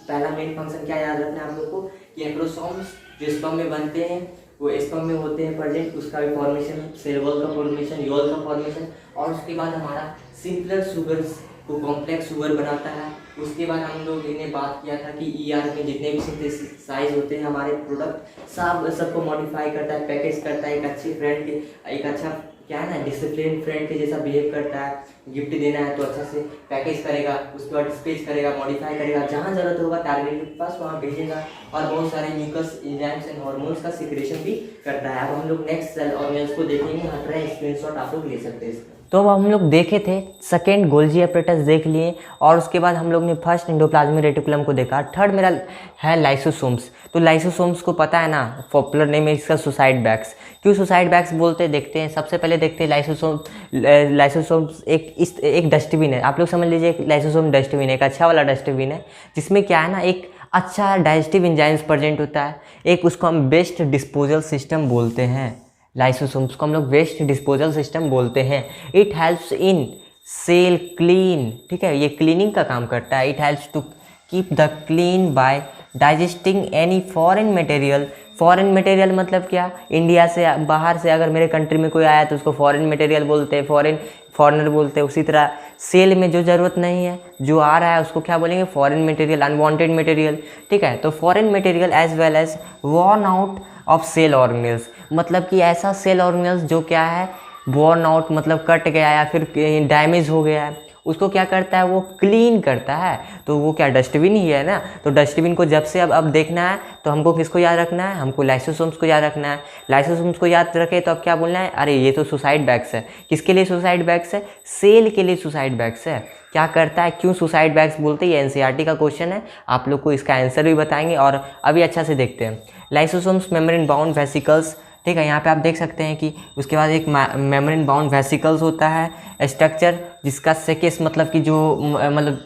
पहला मेन फंक्शन क्या याद रखना है आप लोग को कि एक्रोसोम्स जो स्पर्म में बनते हैं वो स्पर्म में होते हैं प्रेजेंट, उसका भी फॉर्मेशन, सेल वॉल का फॉर्मेशन, यूल का फॉर्मेशन, और उसके बाद हमारा सिंपलर शुगर्स को कॉम्प्लेक्स शुगर बनाता है। उसके बाद हम लोग ने बात किया था कि ईआर में जितने भी सिंथेसाइज होते हैं हमारे प्रोडक्ट सबको मॉडिफाई करता है, पैकेज करता है, एक अच्छे फ्रेंड के, एक अच्छा क्या है ना डिसिप्लिन फ्रेंड के जैसा बिहेव करता है। गिफ्ट देना है तो अच्छा से पैकेज करेगा, उसके बाद डिस्पैच करेगा, मॉडिफाई करेगा, जहाँ जरूरत होगा टारगेट के पास वहाँ भेजेगा, और बहुत सारे म्यूकस एंजाइम्स एंड हार्मोन्स का सिक्रेशन भी करता है। अब हम लोग नेक्स्ट सेल ऑर्गेनेल्स को देखेंगे, हट रहे स्क्रीनशॉट आप लोग ले सकते हैं इसका। तो अब हम लोग देखे थे सेकेंड गोल्जी एपरेटस देख लिए, और उसके बाद हम लोग ने फर्स्ट एंडोप्लाज्मिक रेटिकुलम को देखा। थर्ड मेरा है लाइसोसोम्स। तो लाइसोसोम्स को पता है ना, पॉपुलर नेम है इसका सुसाइड बैग्स। क्यों सुसाइड बैग्स बोलते हैं देखते हैं। सबसे पहले देखते हैं लाइसोसोम्स एक डस्टबिन है। आप लोग समझ लीजिए एक लाइसोसोम डस्टबिन है, एक अच्छा वाला डस्टबिन है जिसमें क्या है ना एक अच्छा डाइजेस्टिव एंजाइम्स प्रेजेंट होता है। एक उसको हम वेस्ट डिस्पोजल सिस्टम बोलते हैं। लाइसोसोम्स को हम लोग वेस्ट डिस्पोजल सिस्टम बोलते हैं। It helps in cell clean, ठीक है, ये क्लीनिंग का काम करता है। It helps to keep the clean by digesting any foreign material. Foreign material मतलब क्या, इंडिया से बाहर से अगर मेरे कंट्री में कोई आया तो उसको फॉरेन मटेरियल बोलते हैं, फॉरेनर बोलते हैं। उसी तरह सेल में जो ज़रूरत नहीं है जो आ रहा है उसको क्या बोलेंगे, फॉरेन मटेरियल, अनवांटेड मटेरियल, ठीक है। तो foreign material as well as worn out of cell organelles, मतलब कि ऐसा सेल ऑर्गेनेल्स जो क्या है वॉर्न आउट मतलब कट गया या फिर डैमेज हो गया है, उसको क्या करता है वो क्लीन करता है। तो वो क्या डस्टबिन ही है ना। तो डस्टबिन को जब से अब देखना है तो हमको किसको याद रखना है, हमको लाइसोसोम्स को याद रखना है। लाइसोसोम्स को याद रखे तो अब क्या बोलना है, अरे ये तो सुसाइड बैग्स है। किसके लिए सुसाइड बैग्स है, सेल के लिए सुसाइड बैग्स है। क्या करता है, क्यों सुसाइड बैग्स बोलते हैं, ये एनसीईआरटी का क्वेश्चन है, आप लोग को इसका आंसर भी बताएंगे। और अभी अच्छा से देखते हैं लाइसोसोम्स मेम्ब्रेन बाउंड वेसिकल्स, ठीक है। यहाँ पे आप देख सकते हैं कि उसके बाद एक मेम्ब्रेन बाउंड वेसिकल्स होता है स्ट्रक्चर, जिसका सेकेस मतलब कि जो मतलब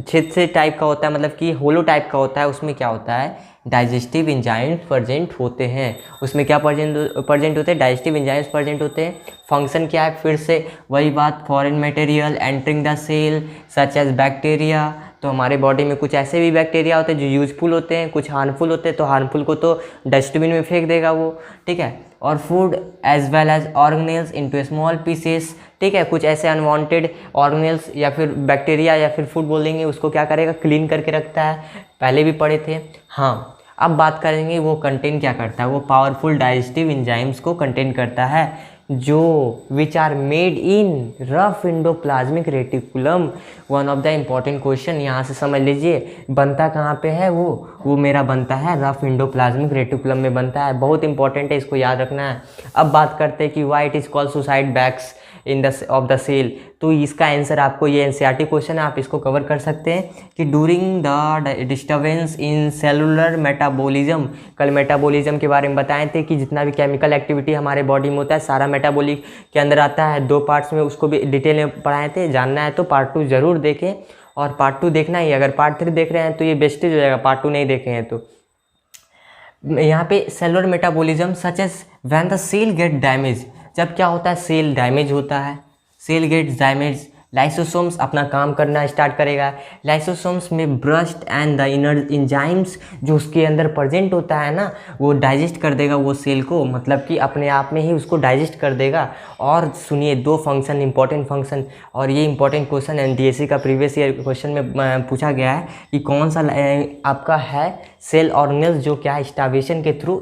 छेद से टाइप का होता है, मतलब कि होलो टाइप का होता है। उसमें क्या होता है, डाइजेस्टिव एंजाइम्स प्रेजेंट होते हैं। उसमें क्या प्रेजेंट होते हैं, डाइजेस्टिव एंजाइम्स प्रेजेंट होते हैं। फंक्शन क्या है, फिर से वही बात, foreign material entering the cell such as bacteria. तो हमारे बॉडी में कुछ ऐसे भी बैक्टीरिया होते हैं जो यूजफुल होते हैं, कुछ हार्मफुल होते हैं, तो हार्मफुल को तो डस्टबिन में फेंक देगा वो, ठीक है। और food as well as organelles into small pieces, ठीक है। कुछ ऐसे अनवांटेड ऑर्गेनेल्स या फिर बैक्टीरिया या फिर फूड बोलेंगे, उसको क्या करेगा, क्लीन करके रखता है, पहले भी पढ़े थे। हाँ, अब बात करेंगे वो कंटेन क्या करता है। वो पावरफुल डाइजेस्टिव एंजाइम्स को कंटेन करता है जो which are made in rough endoplasmic reticulum. One of the important question यहाँ से समझ लीजिए, बनता कहाँ पे है वो मेरा बनता है रफ एंडोप्लाज्मिक रेटिकुलम में बनता है। बहुत इंपॉर्टेंट है, इसको याद रखना है। अब बात करते हैं कि why it is called suicide bags in the of the cell. तो इसका आंसर आपको, ये एनसीईआरटी क्वेश्चन है, आप इसको कवर कर सकते हैं कि during the disturbance in cellular metabolism. कल मेटाबॉलिज्म के बारे में बताए थे कि जितना भी केमिकल एक्टिविटी हमारे बॉडी में होता है सारा मेटाबॉलिक के अंदर आता है। 2 पार्ट्स में उसको भी डिटेल में पढ़ाए थे। जानना है तो पार्ट 2 ज़रूर देखें, और पार्ट 2 देखना ही। अगर पार्ट 3 देख रहे हैं तो ये वेस्टेज हो जाएगा, पार्ट 2 नहीं देखे हैं तो। यहाँ पे cellular metabolism such as when the cell get damage. जब क्या होता है, सेल डैमेज होता है, सेल गेट्स डैमेज, लाइसोसोम्स अपना काम करना स्टार्ट करेगा। लाइसोसोम्स में burst and the inner enzymes जो उसके अंदर प्रेजेंट होता है ना, वो डाइजेस्ट कर देगा वो सेल को, मतलब कि अपने आप में ही उसको डाइजेस्ट कर देगा। और सुनिए 2 फंक्शन, इंपॉर्टेंट फंक्शन, और ये इंपॉर्टेंट क्वेश्चन एनटीएससी का प्रीवियस ईयर क्वेश्चन में पूछा गया है कि कौन सा आपका है सेल ऑर्गेनेल्स जो क्या है स्टार्वेशन के थ्रू,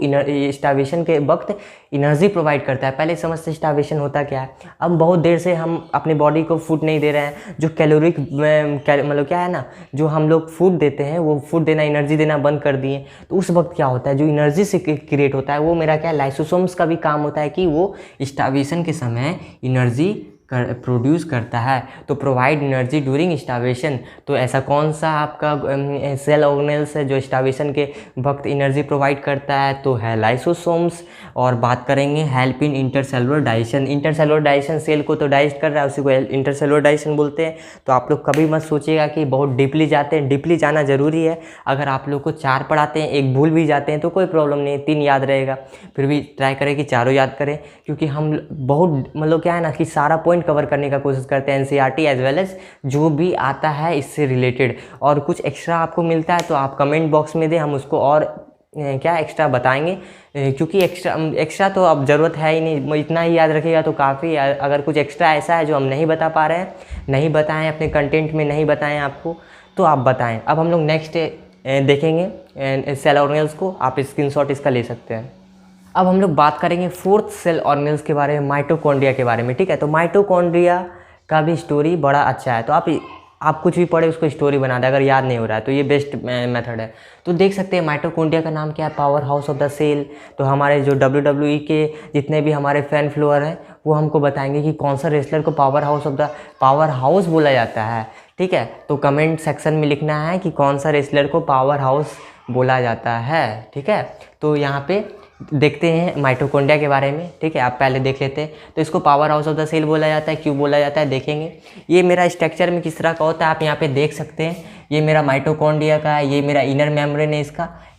स्टार्वेशन के वक्त एनर्जी प्रोवाइड करता है। पहले समझते स्टार्वेशन होता क्या है। अब बहुत देर से हम अपने बॉडी को फूड नहीं दे रहे हैं, जो कैलोरिक मतलब क्या है ना, जो हम लोग फूड देते हैं वो फूड देना, एनर्जी देना बंद कर दिए। तो उस वक्त क्या होता है, जो एनर्जी से क्रिएट होता है वो मेरा क्या, लाइसोसोम्स का भी काम होता है कि वो स्टार्वेशन के समय एनर्जी प्रोड्यूस करता है, तो प्रोवाइड एनर्जी ड्यूरिंग स्टार्वेशन। तो ऐसा कौन सा आपका सेल ऑर्गेनेल्स है जो स्टार्वेशन के वक्त एनर्जी प्रोवाइड करता है, तो है लाइसोसोम्स। और बात करेंगे help in intercellular digestion. Intercellular digestion, cell को तो डाइजेस्ट कर रहा है, उसी को इंटरसेलुलर डाइजेशन बोलते हैं। तो आप लोग कभी मत सोचिएगा कि बहुत डीपली जाते हैं, डीपली जाना जरूरी है। अगर आप लोग को 4 पढ़ाते हैं, 1 भूल भी जाते हैं तो कोई प्रॉब्लम नहीं है, 3 याद रहेगा। फिर भी ट्राई करें कि चारों याद करें, क्योंकि हम बहुत मतलब क्या है ना कि सारा पॉइंट कवर करने का कोशिश करते हैं एनसीईआरटी एज वेल एज जो भी आता है इससे रिलेटेड। और कुछ एक्स्ट्रा आपको मिलता है तो आप कमेंट बॉक्स में दें, हम उसको और क्या एक्स्ट्रा बताएंगे, क्योंकि एक्स्ट्रा तो अब ज़रूरत है ही नहीं, इतना ही याद रखिएगा तो काफ़ी। अगर कुछ एक्स्ट्रा ऐसा है जो हम नहीं बता पा रहे हैं, नहीं बताएं अपने कंटेंट में, नहीं बताएं आपको, तो आप बताएं। अब हम लोग नेक्स्ट देखेंगे सेल ऑर्गेनेल्स को, आप स्क्रीनशॉट इसका ले सकते हैं। अब हम लोग बात करेंगे 4th सेल ऑर्गेनेल्स के बारे में, माइटोकॉन्ड्रिया के बारे में, ठीक है। तो माइटोकॉन्ड्रिया का भी स्टोरी बड़ा अच्छा है, तो आप कुछ भी पढ़े उसको स्टोरी बना दें, अगर याद नहीं हो रहा है तो ये बेस्ट मेथड है। तो देख सकते हैं माइटोकॉन्ड्रिया का नाम क्या है, power house of the cell. तो हमारे जो WWE के जितने भी हमारे फैन फ्लोअर हैं वो हमको बताएंगे कि कौन सा रेसलर को पावर हाउस बोला जाता है, ठीक है। तो कमेंट सेक्शन में लिखना है कि कौन सा रेसलर को पावर हाउस बोला जाता है, ठीक है। तो यहाँ पे देखते हैं माइटोकॉन्ड्रिया के बारे में, ठीक है। आप पहले देख लेते हैं। तो इसको power house of the cell बोला जाता है, क्यों बोला जाता है देखेंगे। ये मेरा स्ट्रक्चर में किस तरह का होता है आप यहाँ पे देख सकते हैं। ये मेरा माइटोकॉन्ड्रिया का है, ये मेरा इनर मेम्ब्रेन है,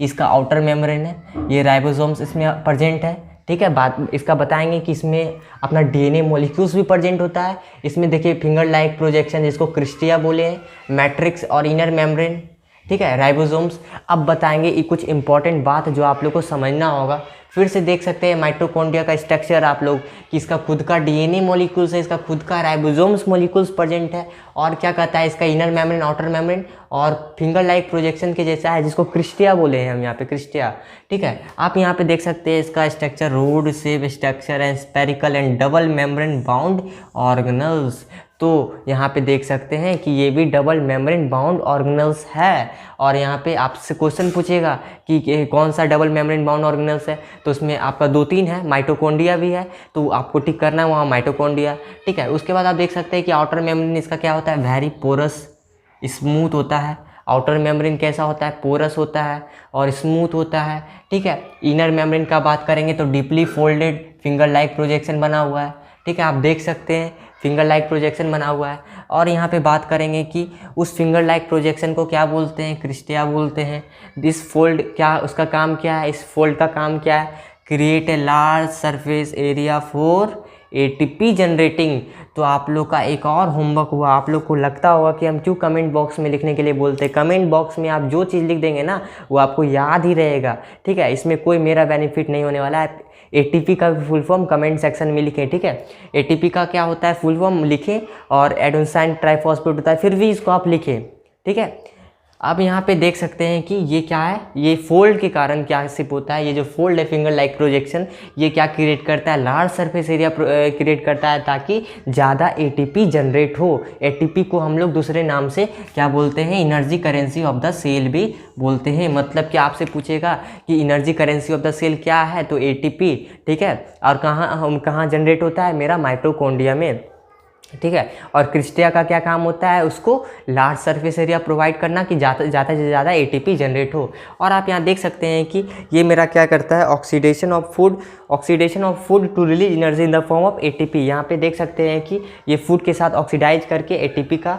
इसका आउटर मेम्ब्रेन है, ये राइबोसोम्स इसमें प्रेजेंट है, ठीक है। बात इसका बताएंगे कि इसमें अपना डीएनए मॉलिक्यूल्स भी प्रेजेंट होता है। इसमें देखिए फिंगर लाइक प्रोजेक्शन जिसको क्रिस्टिया बोले हैं, मैट्रिक्स और इनर मेम्ब्रेन, ठीक है, राइबोसोम्स। अब बताएंगे ये कुछ इंपॉर्टेंट बात जो आप लोग को समझना होगा। फिर से देख सकते हैं माइटोकॉन्ड्रिया का स्ट्रक्चर आप लोग कि इसका खुद का डीएनए मॉलिक्यूल्स है, इसका खुद का राइबोसोम्स मॉलिक्यूल्स प्रेजेंट है, और क्या कहता है इसका इनर मेम्ब्रेन, आउटर मेम्ब्रेन, और फिंगर लाइक प्रोजेक्शन के जैसा है जिसको क्रिस्टिया बोले हैं हम यहाँ पे, क्रिस्टिया, ठीक है। आप यहाँ पे देख सकते हैं इसका structure rod shape structure and spherical and double membrane bound organelles. तो यहाँ पे देख सकते हैं कि ये भी डबल मेम्ब्रेन बाउंड ऑर्गेनल्स है। और यहाँ पे आपसे क्वेश्चन पूछेगा कि कौन सा डबल मेम्ब्रेन बाउंड ऑर्गेनल्स है, तो उसमें आपका 2-3 है, माइटोकॉन्ड्रिया भी है, तो आपको टिक करना है वहाँ माइटोकॉन्ड्रिया, ठीक है। उसके बाद आप देख सकते हैं कि आउटर मेम्ब्रेन इसका क्या होता है, वेरी पोरस स्मूथ होता है। आउटर मेम्ब्रेन कैसा होता है, पोरस होता है और स्मूथ होता है, ठीक है। इनर मेम्ब्रेन का बात करेंगे तो deeply folded finger like projection बना हुआ है, ठीक है। आप देख सकते हैं फिंगर लाइक प्रोजेक्शन बना हुआ है। और यहाँ पे बात करेंगे कि उस फिंगर लाइक प्रोजेक्शन को क्या बोलते हैं, क्रिस्टिया बोलते हैं। दिस फोल्ड क्या, उसका काम क्या है, इस फोल्ड का काम क्या है, create a large surface area for ATP generating. तो आप लोग का एक और होमवर्क हुआ, आप लोग को लगता होगा कि हम क्यों कमेंट बॉक्स में लिखने के लिए बोलते हैं। कमेंट बॉक्स में आप जो चीज़ लिख देंगे ना वो आपको याद ही रहेगा, ठीक है। इसमें कोई मेरा बेनिफिट नहीं होने वाला है। एटीपी का फुल फॉर्म कमेंट सेक्शन में लिखें, ठीक है। एटीपी का क्या होता है फुल फॉर्म लिखें, और एडेनोसाइन ट्राइफॉस्फेट होता है, फिर भी इसको आप लिखें, ठीक है। अब यहाँ पे देख सकते हैं कि ये क्या है, ये फोल्ड के कारण क्या सिप होता है। ये जो फोल्ड है फिंगर लाइक प्रोजेक्शन, ये क्या क्रिएट करता है, लार्ज सरफेस एरिया क्रिएट करता है ताकि ज़्यादा एटीपी जनरेट हो। एटीपी को हम लोग दूसरे नाम से क्या बोलते हैं, energy currency of the cell भी बोलते हैं। मतलब कि आपसे पूछेगा कि energy currency of the cell क्या है, तो एटीपी, ठीक है। और कहाँ जनरेट होता है, मेरा माइटोकॉन्ड्रिया में, ठीक है। और क्रिस्टिया का क्या काम होता है, उसको लार्ज सरफेस एरिया प्रोवाइड करना कि ज़्यादा से ज़्यादा एटीपी जनरेट हो। और आप यहाँ देख सकते हैं कि ये मेरा क्या करता है, oxidation of food to release energy in the form of ATP. यहाँ पे देख सकते हैं कि ये फूड के साथ ऑक्सीडाइज करके एटीपी का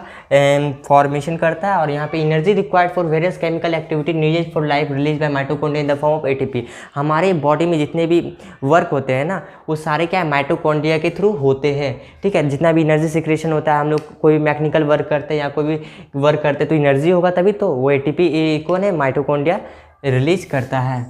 फॉर्मेशन करता है, और यहाँ पे energy required for various chemical activity needed for life release by mitochondria in the form of ATP. हमारे बॉडी में जितने भी वर्क होते हैं ना, वो सारे क्या है, माइटोकॉन्ड्रिया के थ्रू होते हैं, ठीक है। जितना भी एनर्जी सिक्रेशन होता है, हम लोग कोई मैकेनिकल वर्क करते हैं या कोई भी वर्क करते हैं तो एनर्जी होगा तभी तो वो एटीपी कौन है, माइटोकॉन्ड्रिया रिलीज करता है।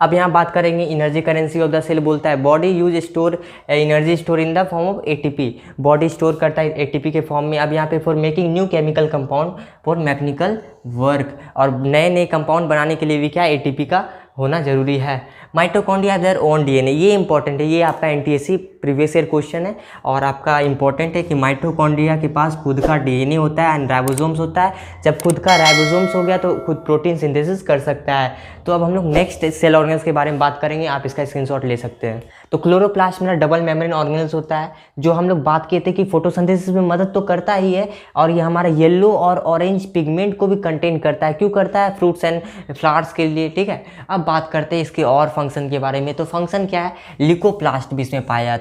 अब यहाँ बात करेंगे energy currency of the cell. बोलता है body use store energy store in the form of ATP. Body store करता है एटीपी के फॉर्म में। अब यहाँ पे for making new chemical compound for mechanical work, और नए नए कंपाउंड बनाने के लिए भी क्या एटीपी का होना जरूरी है। माइटोकॉन्ड्रिया देयर ओन डीएनए, ये इंपॉर्टेंट है, ये आपका एनटीएससी प्रीवियस ईयर क्वेश्चन है और आपका इंपॉर्टेंट है कि माइटोकॉन्ड्रिया के पास खुद का डीएनए होता है एंड राइबोसोम्स होता है। जब खुद का राइबोसोम्स हो गया तो खुद प्रोटीन सिंथेसिस कर सकता है। तो अब हम लोग नेक्स्ट सेल ऑर्गेनल्स के बारे में बात करेंगे, आप इसका स्क्रीनशॉट ले सकते हैं। तो क्लोरोप्लास्ट मेरा डबल मेम्ब्रेन ऑर्गेनल्स होता है, जो हम लोग बात किए थे कि फोटोसिंथेसिस में मदद तो करता ही है, और ये हमारा येलो और ऑरेंज पिगमेंट को भी कंटेन करता है। क्यों करता है, फ्रूट्स एंड फ्लावर्स के लिए, ठीक है। अब बात करते हैं इसके और फंक्शन के बारे में। तो फंक्शन क्या है, लिकोप्लास्ट भी इसमें पाया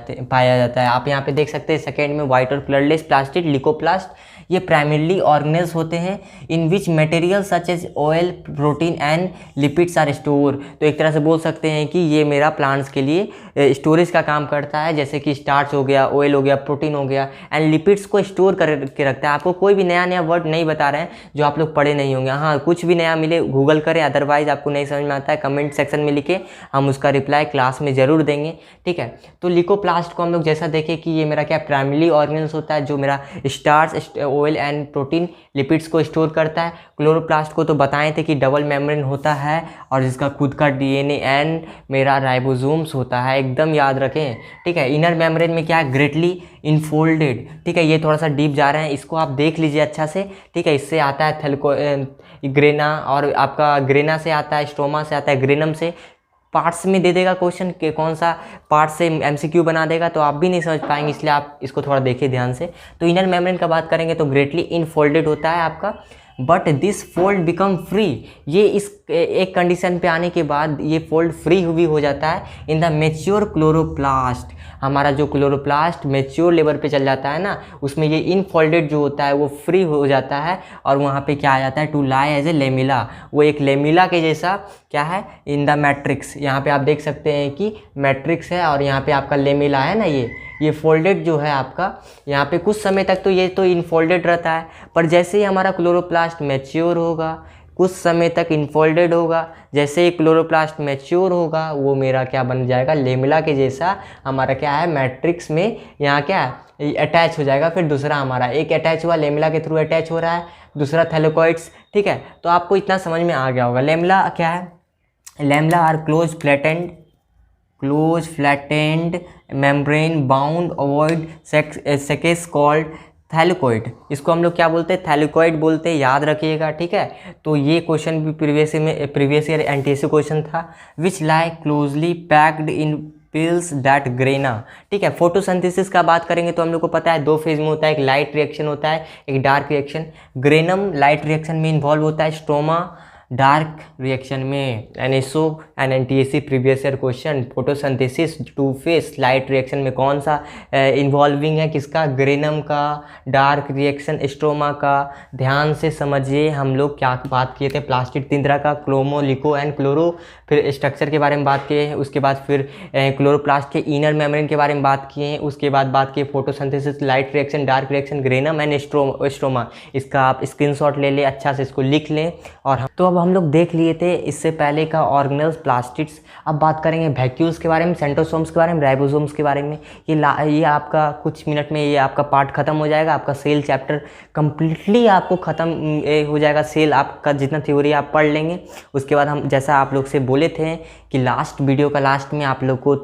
जाता है। आप यहाँ पे देख सकते हैं सेकेंड में व्हाइट और कलरलेस प्लास्टिड लिकोप्लास्ट। ये प्राइमरली ऑर्गेनल्स होते हैं in which material such as oil, protein and lipids are store. तो एक तरह से बोल सकते हैं कि ये मेरा प्लांट्स के लिए स्टोरेज का काम करता है, जैसे कि स्टार्च हो गया, ऑयल हो गया, प्रोटीन हो गया, एंड लिपिड्स को स्टोर करके रखता है। आपको कोई भी नया वर्ड नहीं बता रहे हैं जो आप लोग पढ़े नहीं होंगे। हाँ, कुछ भी नया मिले गूगल करें, अदरवाइज आपको नहीं समझ में आता है कमेंट सेक्शन में लिखे, हम उसका रिप्लाई क्लास में ज़रूर देंगे, ठीक है। तो लिकोप्लास्ट को हम लोग जैसा देखें कि ये मेरा क्या प्राइमरी ऑर्गेनल्स होता है, जो मेरा starch, oil and protein, lipids को स्टोर करता है। क्लोरोप्लास्ट को तो बताए थे कि डबल मेम्ब्रेन होता है और जिसका खुद का डीएनए एंड मेरा राइबोसोम्स होता है, एकदम याद रखें, ठीक है। इनर मेम्ब्रेन में क्या है, ग्रेटली इनफोल्डेड, ठीक है। ये थोड़ा सा डीप जा रहे हैं, इसको आप देख लीजिए अच्छा से, ठीक है। इससे आता है ग्रेना, और आपका ग्रेना से आता है, स्ट्रोमा से आता है, ग्रेनम से। पार्ट्स में दे देगा क्वेश्चन के कौन सा पार्ट से एमसीक्यू बना देगा, तो आप भी नहीं समझ पाएंगे, इसलिए आप इसको थोड़ा देखिए ध्यान से। तो इनर मेम्ब्रेन का बात करेंगे तो ग्रेटली इनफोल्डेड होता है आपका, but this fold become free. ये इस एक कंडीशन पे आने के बाद ये फोल्ड फ्री भी हो जाता है इन द मेच्योर क्लोरोप्लास्ट। हमारा जो क्लोरोप्लास्ट मेच्योर लेवल पे चल जाता है ना, उसमें ये इनफोल्डेड जो होता है वो फ्री हो जाता है, और वहाँ पे क्या आ जाता है, to lie as a lamella. वो एक लेमिला के जैसा क्या है इन द मैट्रिक्स। यहाँ पे आप देख सकते हैं कि मैट्रिक्स है और यहाँ पे आपका लेमिला है ना, ये फोल्डेड जो है आपका, यहाँ पे कुछ समय तक तो ये तो इनफोल्डेड रहता है, पर जैसे ही हमारा क्लोरोप्लास्ट मैच्योर होगा, कुछ समय तक इनफोल्डेड होगा, जैसे ही क्लोरोप्लास्ट मैच्योर होगा वो मेरा क्या बन जाएगा, लेमिला के जैसा हमारा क्या है मैट्रिक्स में यहाँ क्या है अटैच हो जाएगा। फिर दूसरा हमारा एक अटैच हुआ, लेमिला के थ्रू अटैच हो रहा है, दूसरा थैलेकॉइड्स, ठीक है। तो आपको इतना समझ में आ गया होगा। लेमिला क्या है, lamella are close flattened membrane bound ovoid sacs called thylakoid. इसको हम लोग क्या बोलते हैं, थैलेकॉइड बोलते हैं, याद रखिएगा, ठीक है। तो ये क्वेश्चन भी प्रीवियस ईयर एनटीएससी क्वेश्चन था। Which lie closely packed in pills that grana, ठीक है। फोटोसिंथेसिस का बात करेंगे तो हम लोग को पता है 2 फेज में होता है, एक लाइट रिएक्शन होता है, एक dark reaction. Granum light reaction में इन्वॉल्व होता है, स्ट्रोमा डार्क रिएक्शन में NSO and NTSC previous year question, photosynthesis two phase light reaction में कौन सा इन्वॉल्विंग है, किसका, ग्रेनम का, डार्क रिएक्शन स्ट्रोमा का। ध्यान से समझिए हम लोग क्या बात किए थे, प्लास्टिड 3 तरह का, क्रोमो, लिको एंड क्लोरो, फिर स्ट्रक्चर के बारे में बात किए हैं, उसके बाद फिर क्लोरोप्लास्ट के इनर मेम्ब्रेन के बारे में बात किए हैं, उसके बाद बात किए photosynthesis, light reaction, dark reaction, granum and stroma. इसका आप स्क्रीनशॉट ले लें, अच्छा से इसको लिख लें। और तो अब हम लोग देख लिए थे इससे पहले का ऑर्गेनेल्स, प्लास्टिड्स। अब बात करेंगे वैक्यूल्स के बारे में, सेंट्रोसोम्स के बारे में, राइबोसोम्स के बारे में। ये आपका कुछ मिनट में ये आपका पार्ट खत्म हो जाएगा, आपका सेल चैप्टर कंप्लीटली आपको ख़त्म हो जाएगा। सेल आपका जितना थ्योरी आप पढ़ लेंगे, उसके बाद हम जैसा आप लोग से बोले थे कि लास्ट वीडियो का लास्ट में आप लोग को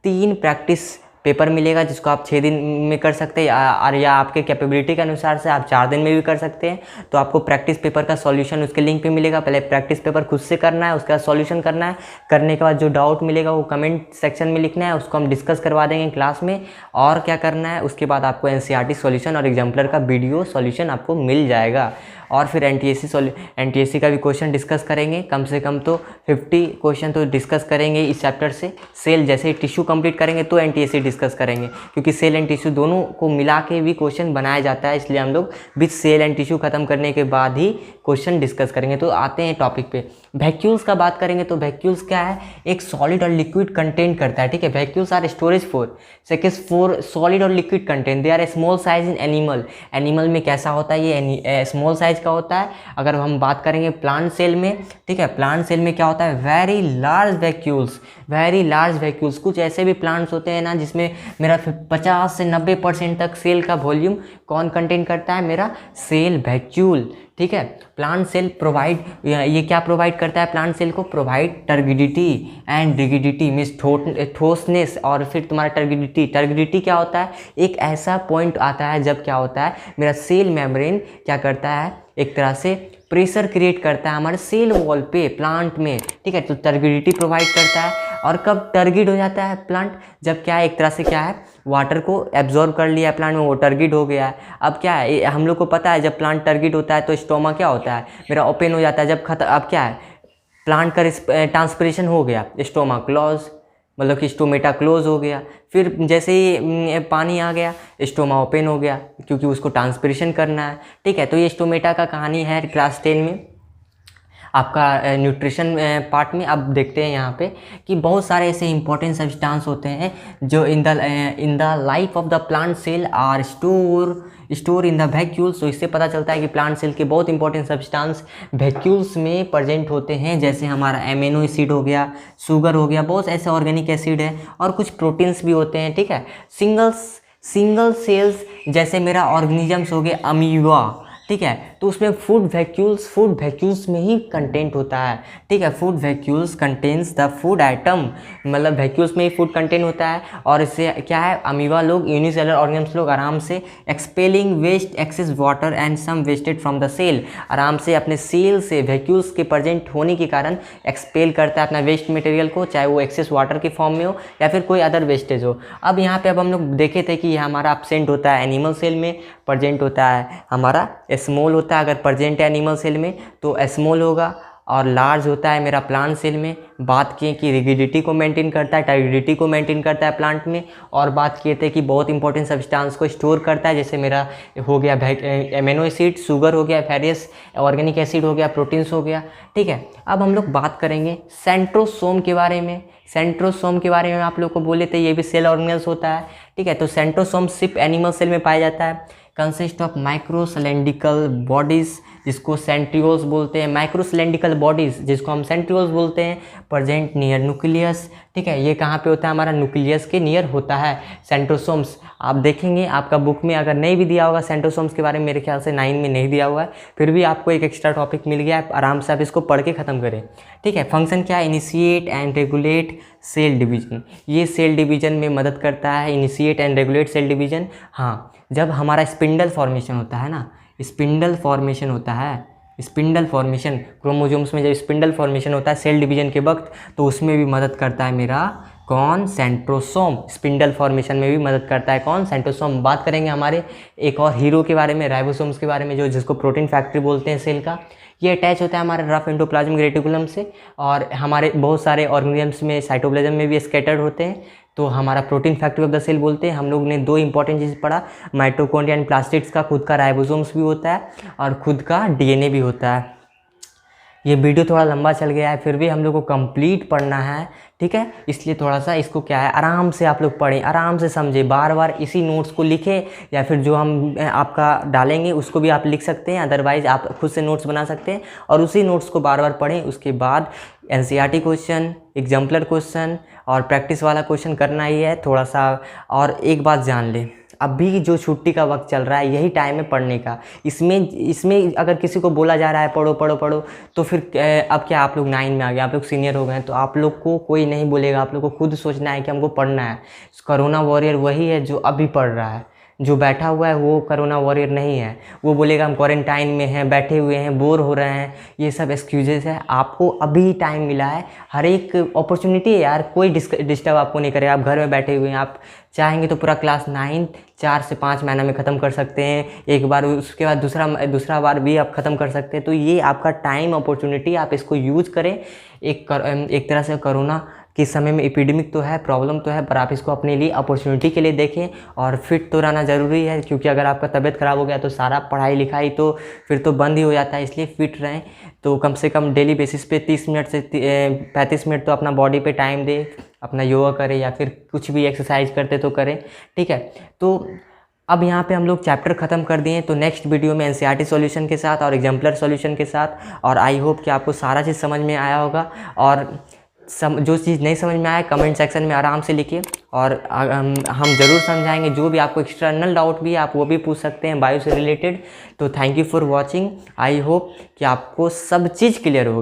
3 प्रैक्टिस पेपर मिलेगा, जिसको आप 6 दिन में कर सकते हैं, और या आपके कैपेबिलिटी के अनुसार से आप 4 दिन में भी कर सकते हैं। तो आपको प्रैक्टिस पेपर का सॉल्यूशन उसके लिंक पे मिलेगा। पहले प्रैक्टिस पेपर खुद से करना है, उसका सॉल्यूशन करना है। करने के बाद जो डाउट मिलेगा वो कमेंट सेक्शन में लिखना है, उसको हम डिस्कस करवा देंगे क्लास में। और क्या करना है, उसके बाद आपको NCERT सॉल्यूशन और एग्जाम्पलर का वीडियो सॉल्यूशन आपको मिल जाएगा। और फिर NTSC का भी क्वेश्चन डिस्कस करेंगे, कम से कम तो 50 क्वेश्चन तो डिस्कस करेंगे इस चैप्टर से। सेल जैसे ही टिश्यू कंप्लीट करेंगे तो NTSC डिस्कस करेंगे, क्योंकि सेल एंड टिश्यू दोनों को मिला के भी क्वेश्चन बनाया जाता है, इसलिए हम लोग विथ सेल एंड टिश्यू खत्म करने के बाद ही क्वेश्चन डिस्कस करेंगे। तो आते हैं टॉपिक पे, वैक्यूल्स का बात करेंगे। तो वैक्यूल्स क्या है, एक सॉलिड और लिक्विड कंटेंट करता है, ठीक है। Vacuoles are storage for solid और liquid content, they are small size in animal में कैसा होता है, ये स्मॉल साइज का होता है। अगर हम बात करेंगे प्लांट सेल में, ठीक है, प्लांट सेल में क्या होता है, वेरी लार्ज वैक्यूल्स। कुछ ऐसे भी प्लांट्स होते हैं ना जिसमें मेरा 50 से 90% तक सेल का वॉल्यूम कौन कंटेन करता है, मेरा सेल वैक्यूल, ठीक है। प्लांट सेल प्रोवाइड, ये क्या प्रोवाइड करता है, प्लांट सेल को प्रोवाइड टर्गिडिटी एंड रिगिडिटी, मीन्स ठोसनेस और फिर तुम्हारा टर्गिडिटी क्या होता है, एक ऐसा पॉइंट आता है जब क्या होता है, मेरा सेल मेम्ब्रेन क्या करता है, एक तरह से प्रेशर क्रिएट करता है हमारे सेल वॉल पे प्लांट में, ठीक है। तो टर्गिडिटी प्रोवाइड करता है। और कब टर्गिड हो जाता है प्लांट, जब क्या है, एक तरह से क्या है, वाटर को एब्जॉर्ब कर लिया है प्लांट में, वो टर्गिड हो गया है। अब क्या है, हम लोग को पता है जब प्लांट टर्गिड होता है तो स्टोमा क्या होता है, मेरा ओपन हो जाता है जब अब क्या है, प्लांट का ट्रांसपिरेशन हो गया, स्टोमा क्लोज, मतलब कि स्टोमेटा क्लोज हो गया। फिर जैसे ही पानी आ गया, स्टोमा ओपन हो गया, क्योंकि उसको ट्रांसपिरेशन करना है, ठीक है। तो ये स्टोमेटा का कहानी है क्लास 10 में आपका न्यूट्रिशन पार्ट में। अब देखते हैं यहाँ पे कि बहुत सारे ऐसे इंपॉर्टेंट सब्सटेंस होते हैं जो in the life of the plant cell are store in the vacuoles. तो इससे पता चलता है कि प्लांट सेल के बहुत इंपॉर्टेंट सब्सटेंस वैक्यूल्स में प्रेजेंट होते हैं, जैसे हमारा एमिनो एसिड हो गया, शुगर हो गया, बहुत ऐसे ऑर्गेनिक एसिड है, और कुछ प्रोटीन्स भी होते हैं, ठीक है। सिंगल सेल्स जैसे मेरा ऑर्गेनिजम्स हो गए अमीबा, ठीक है। तो उसमें फूड वैक्यूल्स में ही कंटेंट होता है, ठीक है। Food vacuoles contains the food item, मतलब वैक्यूल्स में ही फूड कंटेंट होता है। और इससे क्या है, अमीबा लोग, यूनिसेलुलर ऑर्गेनिम्स लोग आराम से expelling waste excess water and some wasted from the cell, आराम से अपने सेल से वैक्यूल्स के प्रेजेंट होने के कारण एक्सपेल करता है अपना वेस्ट मटेरियल को, चाहे वो एक्सेस वाटर के फॉर्म में हो या फिर कोई अदर वेस्टेज हो। अब यहाँ पे अब हम लोग देखे थे कि ये हमारा एब्सेंट होता है एनिमल सेल में, प्रेजेंट होता है हमारा स्मॉल होता है। अगर प्रेजेंट है एनिमल सेल में तो स्मॉल होगा, और लार्ज होता है मेरा प्लांट सेल में। बात किए कि रिगिडिटी को मेंटेन करता है, टर्गिडिटी को मेंटेन करता है प्लांट में। और बात किए थे कि बहुत इंपॉर्टेंट सब्सटेंस को स्टोर करता है, जैसे मेरा हो गया एमिनो एसिड, शुगर हो गया, फेरियस ऑर्गेनिक एसिड हो गया, प्रोटीन्स हो गया, ठीक है। अब हम लोग बात करेंगे सेंट्रोसोम के बारे में। सेंट्रोसोम के बारे में आप लोग को बोले थे, ये भी सेल ऑर्गेनेल्स होता है, ठीक है। तो सेंट्रोसोम सिर्फ एनिमल सेल में पाया जाता है। कंसिस्ट ऑफ माइक्रोसिलेंड्रिकल बॉडीज, जिसको सेंट्रियोल्स बोलते हैं, माइक्रोसिलेंड्रिकल बॉडीज जिसको हम सेंट्रियोल्स बोलते हैं, प्रेजेंट नियर न्यूक्लियस, ठीक है। ये कहाँ पे होता है, हमारा न्यूक्लियस के नियर होता है सेंट्रोसोम्स। आप देखेंगे आपका बुक में अगर नहीं भी दिया होगा सेंट्रोसोम्स के बारे में, मेरे ख्याल से 9 में नहीं दिया हुआ है, फिर भी आपको एक एक्स्ट्रा टॉपिक मिल गया है, आराम से आप इसको पढ़ के ख़त्म करें, ठीक है। फंक्शन क्या है, initiate and regulate cell division, ये सेल डिवीजन में मदद करता है, initiate and regulate cell division. हाँ, जब हमारा स्पिंडल फॉर्मेशन होता है ना, स्पिंडल फॉर्मेशन होता है, स्पिंडल फॉर्मेशन क्रोमोसोम्स में जब स्पिंडल फॉर्मेशन होता है सेल डिवीजन के वक्त, तो उसमें भी मदद करता है मेरा कौन? सेंट्रोसोम। स्पिंडल फॉर्मेशन में भी मदद करता है कौन? सेंट्रोसोम। बात करेंगे हमारे एक और हीरो के बारे में, राइबोसोम्स के बारे में, जो जिसको प्रोटीन फैक्ट्री बोलते हैं सेल का। ये अटैच होता है हमारे रफ एंडोप्लाज्मिक रेटिकुलम से, और हमारे बहुत सारे ऑर्गेनिजम्स में साइटोप्लाज्म में भी स्कैटर्ड होते हैं। तो हमारा protein factory of the cell बोलते हैं। हम लोग ने दो इंपॉर्टेंट चीज़ पढ़ा, माइटोकॉन्ड्रिया एंड प्लास्टिड्स का खुद का राइबोसोम्स भी होता है और खुद का डीएनए भी होता है। ये वीडियो थोड़ा लंबा चल गया है, फिर भी हम लोग को कंप्लीट पढ़ना है, ठीक है। इसलिए थोड़ा सा इसको क्या है, आराम से आप लोग पढ़ें, आराम से समझें, बार बार इसी नोट्स को लिखें, या फिर जो हम आपका डालेंगे उसको भी आप लिख सकते हैं, अदरवाइज़ आप खुद से नोट्स बना सकते हैं और उसी नोट्स को बार बार पढ़ें। उसके बाद एनसीईआरटी क्वेश्चन, एग्जाम्पलर क्वेश्चन और प्रैक्टिस वाला क्वेश्चन करना ही है थोड़ा सा। और एक बात जान लें, अभी जो छुट्टी का वक्त चल रहा है यही टाइम है पढ़ने का। इसमें अगर किसी को बोला जा रहा है पढ़ो पढ़ो पढ़ो, तो फिर अब क्या आप लोग 9 में आ गए, आप लोग सीनियर हो गए हैं, तो आप लोग को कोई नहीं बोलेगा, आप लोग को खुद सोचना है कि हमको पढ़ना है। कोरोना वॉरियर वही है जो अभी पढ़ रहा है, जो बैठा हुआ है वो कोरोना वॉरियर नहीं है। वो बोलेगा हम क्वारंटाइन में हैं, बैठे हुए हैं, बोर हो रहे हैं, ये सब एक्सक्यूजेस है। आपको अभी टाइम मिला है, हर एक अपॉर्चुनिटी है यार, कोई डिस्टर्ब आपको नहीं करेगा। आप घर में बैठे हुए हैं, आप चाहेंगे तो पूरा क्लास 9 4 से 5 महीना में ख़त्म कर सकते हैं एक बार, उसके बाद दूसरा बार भी आप ख़त्म कर सकते हैं। तो ये आपका टाइम अपॉर्चुनिटी, आप इसको यूज करें। एक तरह से कोरोना के समय में एपिडेमिक तो है, प्रॉब्लम तो है, पर आप इसको अपने लिए अपॉर्चुनिटी के लिए देखें। और फिट तो रहना ज़रूरी है, क्योंकि अगर आपका तबीयत ख़राब हो गया तो सारा पढ़ाई लिखाई तो फिर तो बंद ही हो जाता है। इसलिए फिट रहें। तो कम से कम डेली बेसिस पे 30 मिनट से 35 मिनट तो अपना बॉडी पे टाइम दे, अपना योगा करें या फिर कुछ भी एक्सरसाइज करते तो करें, ठीक है। तो अब यहाँ पे हम लोग चैप्टर ख़त्म कर दिए, तो नेक्स्ट वीडियो में एनसीईआरटी सॉल्यूशन के साथ और एग्जाम्पलर सॉल्यूशन के साथ। और आई होप कि आपको सारा चीज़ समझ में आया होगा। और जो चीज़ नहीं समझ में आया कमेंट सेक्शन में आराम से लिखिए, और हम ज़रूर समझाएंगे। जो भी आपको एक्सटर्नल डाउट भी है आप वो भी पूछ सकते हैं बायो से रिलेटेड। तो thank you for watching. I hope कि आपको सब चीज़ क्लियर होगी।